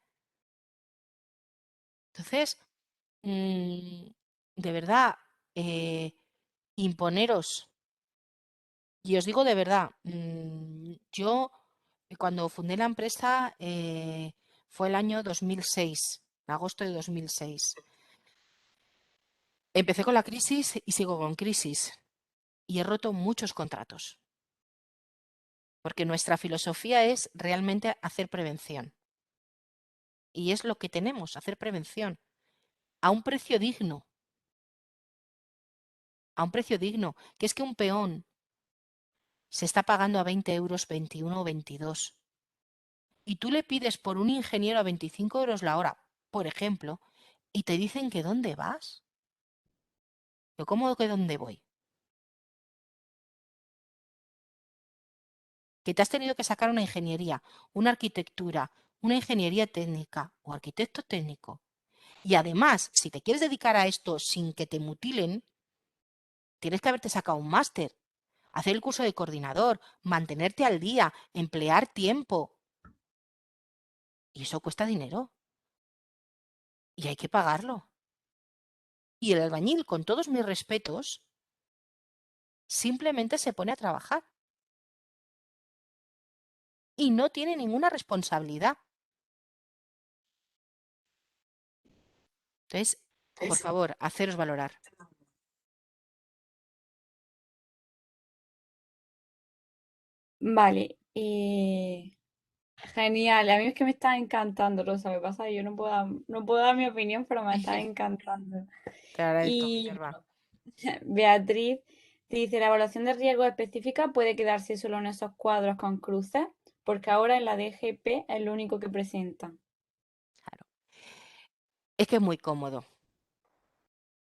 Entonces, de verdad, imponeros. Y os digo de verdad, yo cuando fundé la empresa fue el año 2006, agosto de 2006. Empecé con la crisis y sigo con crisis. Y he roto muchos contratos, porque nuestra filosofía es realmente hacer prevención. Y es lo que tenemos, hacer prevención, a un precio digno, a un precio digno, que es que un peón se está pagando a 20 euros, 21 o 22. Y tú le pides por un ingeniero a 25 euros la hora, por ejemplo, y te dicen que dónde vas. Yo, ¿cómo que dónde voy? Que te has tenido que sacar una ingeniería, una arquitectura, una ingeniería técnica o arquitecto técnico. Y además, si te quieres dedicar a esto sin que te mutilen, tienes que haberte sacado un máster, hacer el curso de coordinador, mantenerte al día, emplear tiempo. Y eso cuesta dinero y hay que pagarlo. Y el albañil, con todos mis respetos, simplemente se pone a trabajar y no tiene ninguna responsabilidad. Entonces, por favor, haceros valorar. Vale, genial. A mí es que me está encantando, Rosa. Me pasa que yo no puedo dar mi opinión, pero me está encantando. Te agradezco, Y Minerva. Beatriz te dice, la evaluación de riesgo específica puede quedarse solo en esos cuadros con cruces, porque ahora en la DGP es lo único que presentan. Claro. Es que es muy cómodo.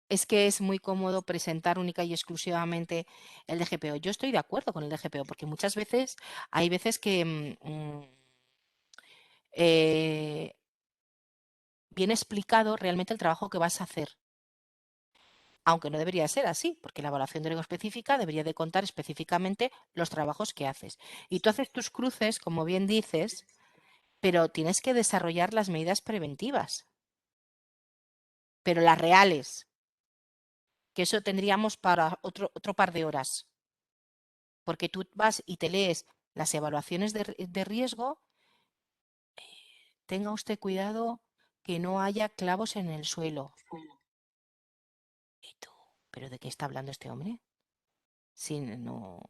Es que es muy cómodo presentar única y exclusivamente el DGPO. Yo estoy de acuerdo con el DGPO porque muchas veces hay veces que eh, viene explicado realmente el trabajo que vas a hacer. Aunque no debería ser así, porque la evaluación de riesgo específica debería de contar específicamente los trabajos que haces. Y tú haces tus cruces, como bien dices, pero tienes que desarrollar las medidas preventivas, pero las reales, que eso tendríamos para otro par de horas, porque tú vas y te lees las evaluaciones de riesgo, tenga usted cuidado que no haya clavos en el suelo. ¿Y tú? ¿Pero de qué está hablando este hombre? Si no,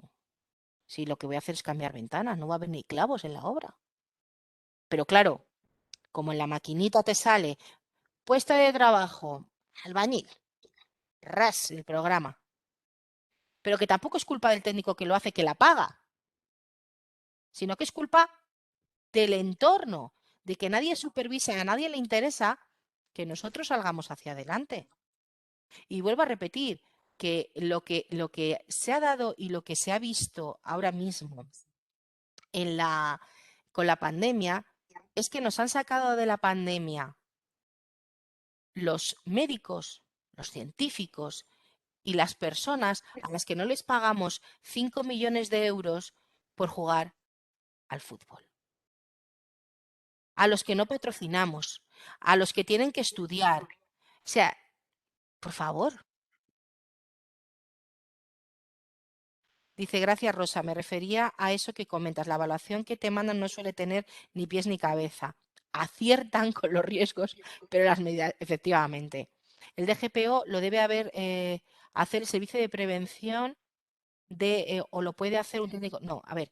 si lo que voy a hacer es cambiar ventanas, no va a haber ni clavos en la obra. Pero claro, como en la maquinita te sale puesto de trabajo, albañil, ras, el programa. Pero que tampoco es culpa del técnico que lo hace, que la paga, sino que es culpa del entorno, de que nadie supervise, a nadie le interesa que nosotros salgamos hacia adelante. Y vuelvo a repetir que lo que se ha dado y lo que se ha visto ahora mismo en con la pandemia es que nos han sacado de la pandemia los médicos, los científicos y las personas a las que no les pagamos 5 millones de euros por jugar al fútbol, a los que no patrocinamos, a los que tienen que estudiar. O sea, por favor. Dice, gracias Rosa, me refería a eso que comentas. La evaluación que te mandan no suele tener ni pies ni cabeza. Aciertan con los riesgos, pero las medidas, efectivamente. El DGPO lo debe hacer el servicio de prevención o lo puede hacer un técnico. No, a ver,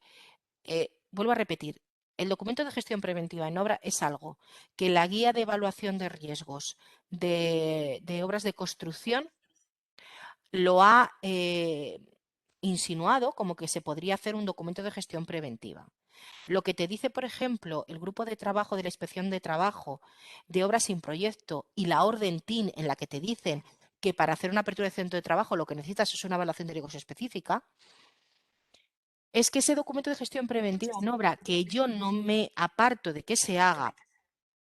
vuelvo a repetir. El documento de gestión preventiva en obra es algo que la guía de evaluación de riesgos de obras de construcción lo ha insinuado como que se podría hacer un documento de gestión preventiva. Lo que te dice, por ejemplo, el grupo de trabajo de la Inspección de Trabajo de obras sin proyecto y la orden TIN en la que te dicen que para hacer una apertura de centro de trabajo lo que necesitas es una evaluación de riesgos específica, es que ese documento de gestión preventiva en obra, que yo no me aparto de que se haga,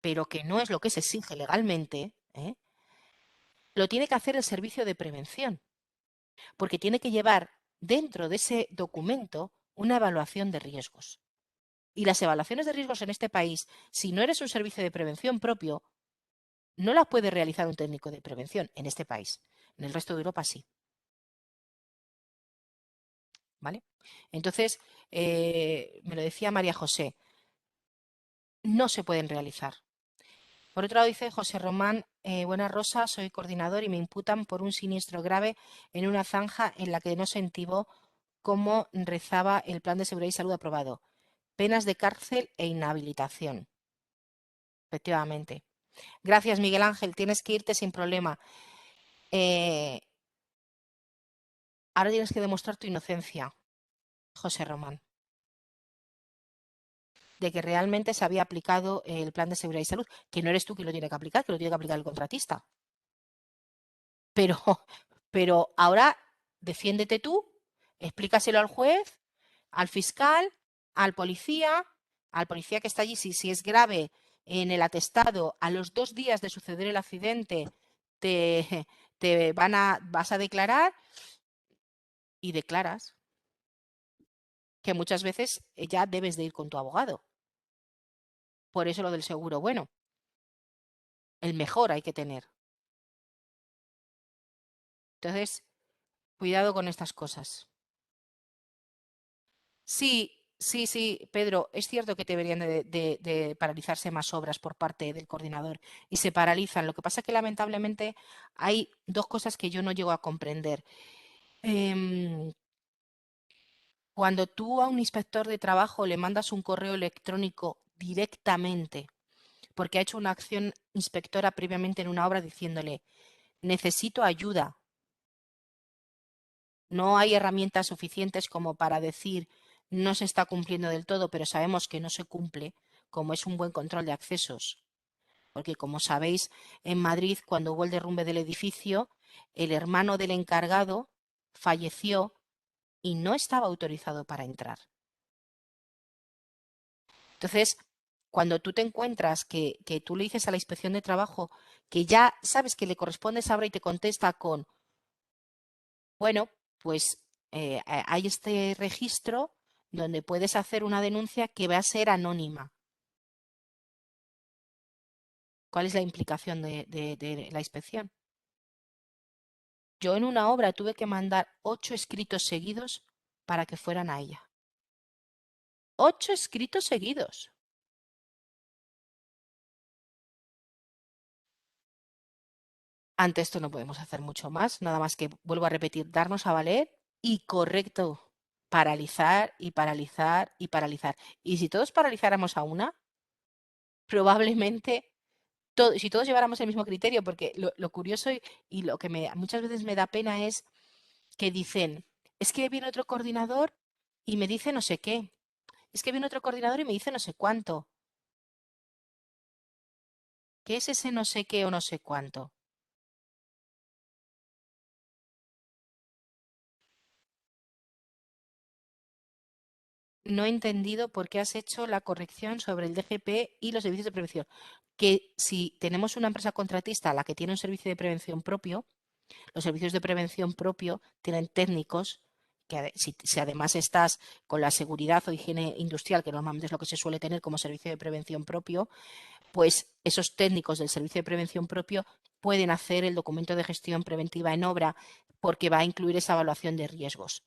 pero que no es lo que se exige legalmente, lo tiene que hacer el servicio de prevención, porque tiene que llevar dentro de ese documento una evaluación de riesgos. Y las evaluaciones de riesgos en este país, si no eres un servicio de prevención propio, no las puede realizar un técnico de prevención en este país. En el resto de Europa sí. ¿vale? Entonces, me lo decía María José, no se pueden realizar. Por otro lado, dice José Román, buena Rosa, soy coordinador y me imputan por un siniestro grave en una zanja en la que no se intibó cómo rezaba el plan de seguridad y salud aprobado. Penas de cárcel e inhabilitación. Efectivamente. Gracias, Miguel Ángel. Tienes que irte sin problema. Eh, ahora tienes que demostrar tu inocencia, José Román, de que realmente se había aplicado el plan de seguridad y salud, que no eres tú quien lo tiene que aplicar, que lo tiene que aplicar el contratista. Pero, pero ahora defiéndete tú, explícaselo al juez, al fiscal, al policía que está allí, si es grave en el atestado, a los 2 días de suceder el accidente, te, vas a declarar y declaras que muchas veces ya debes de ir con tu abogado. Por eso lo del seguro, bueno, el mejor hay que tener. Entonces, cuidado con estas cosas. Sí, sí, sí, Pedro, es cierto que deberían de paralizarse más obras por parte del coordinador y se paralizan. Lo que pasa es que lamentablemente hay dos cosas que yo no llego a comprender. Em, Cuando tú a un inspector de trabajo le mandas un correo electrónico directamente porque ha hecho una acción inspectora previamente en una obra diciéndole, necesito ayuda, no hay herramientas suficientes como para decir no se está cumpliendo del todo, pero sabemos que no se cumple, como es un buen control de accesos. Porque como sabéis, en Madrid, cuando hubo el derrumbe del edificio, el hermano del encargado falleció y no estaba autorizado para entrar. Entonces, cuando tú te encuentras que tú le dices a la inspección de trabajo que ya sabes que le corresponde esa obra y te contesta con, bueno, pues hay este registro donde puedes hacer una denuncia que va a ser anónima. ¿Cuál es la implicación de la inspección? Yo en una obra tuve que mandar 8 escritos seguidos para que fueran a ella. 8 escritos seguidos. Ante esto no podemos hacer mucho más, nada más que, vuelvo a repetir, darnos a valer y correcto, paralizar y paralizar y paralizar. Y si todos paralizáramos a una, probablemente si todos lleváramos el mismo criterio, porque lo curioso y lo que muchas veces me da pena es que dicen, es que viene otro coordinador y me dice no sé qué, es que viene otro coordinador y me dice no sé cuánto. ¿Qué es ese no sé qué o no sé cuánto? No he entendido por qué has hecho la corrección sobre el DGP y los servicios de prevención. Que si tenemos una empresa contratista a la que tiene un servicio de prevención propio, los servicios de prevención propio tienen técnicos que si además estás con la seguridad o higiene industrial, que normalmente es lo que se suele tener como servicio de prevención propio, pues esos técnicos del servicio de prevención propio pueden hacer el documento de gestión preventiva en obra porque va a incluir esa evaluación de riesgos.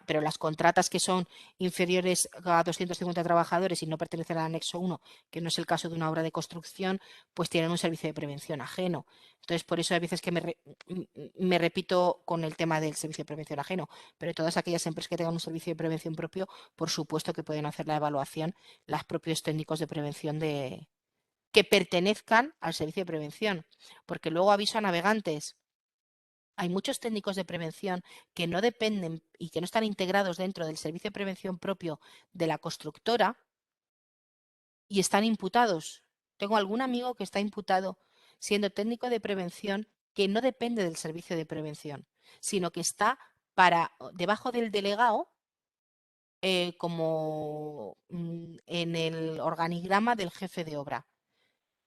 Pero las contratas que son inferiores a 250 trabajadores y no pertenecen al anexo 1, que no es el caso de una obra de construcción, pues tienen un servicio de prevención ajeno. Entonces, por eso hay veces que me repito con el tema del servicio de prevención ajeno, pero todas aquellas empresas que tengan un servicio de prevención propio, por supuesto que pueden hacer la evaluación los propios técnicos de prevención que pertenezcan al servicio de prevención, porque luego aviso a navegantes. Hay muchos técnicos de prevención que no dependen y que no están integrados dentro del servicio de prevención propio de la constructora y están imputados. Tengo algún amigo que está imputado siendo técnico de prevención que no depende del servicio de prevención, sino que está debajo del delegado como en el organigrama del jefe de obra.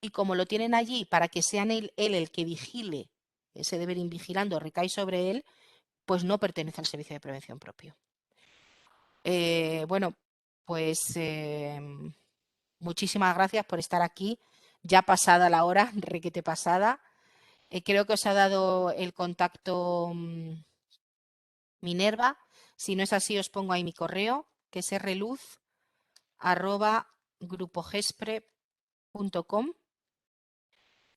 Y como lo tienen allí para que sean él el que vigile, ese deber invigilando recae sobre él, pues no pertenece al servicio de prevención propio. Bueno, pues muchísimas gracias por estar aquí. Ya pasada la hora, requete pasada. Creo que os ha dado el contacto Minerva. Si no es así, os pongo ahí mi correo, que es rluz@grupogespre.com,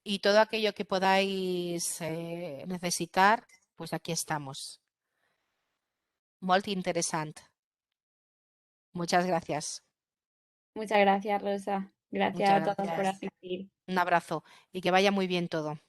y todo aquello que podáis necesitar, pues aquí estamos. Molt interessant. Muchas gracias. Muchas gracias, Rosa. Gracias Muchas a todos por gracias. asistir. Un abrazo y que vaya muy bien todo.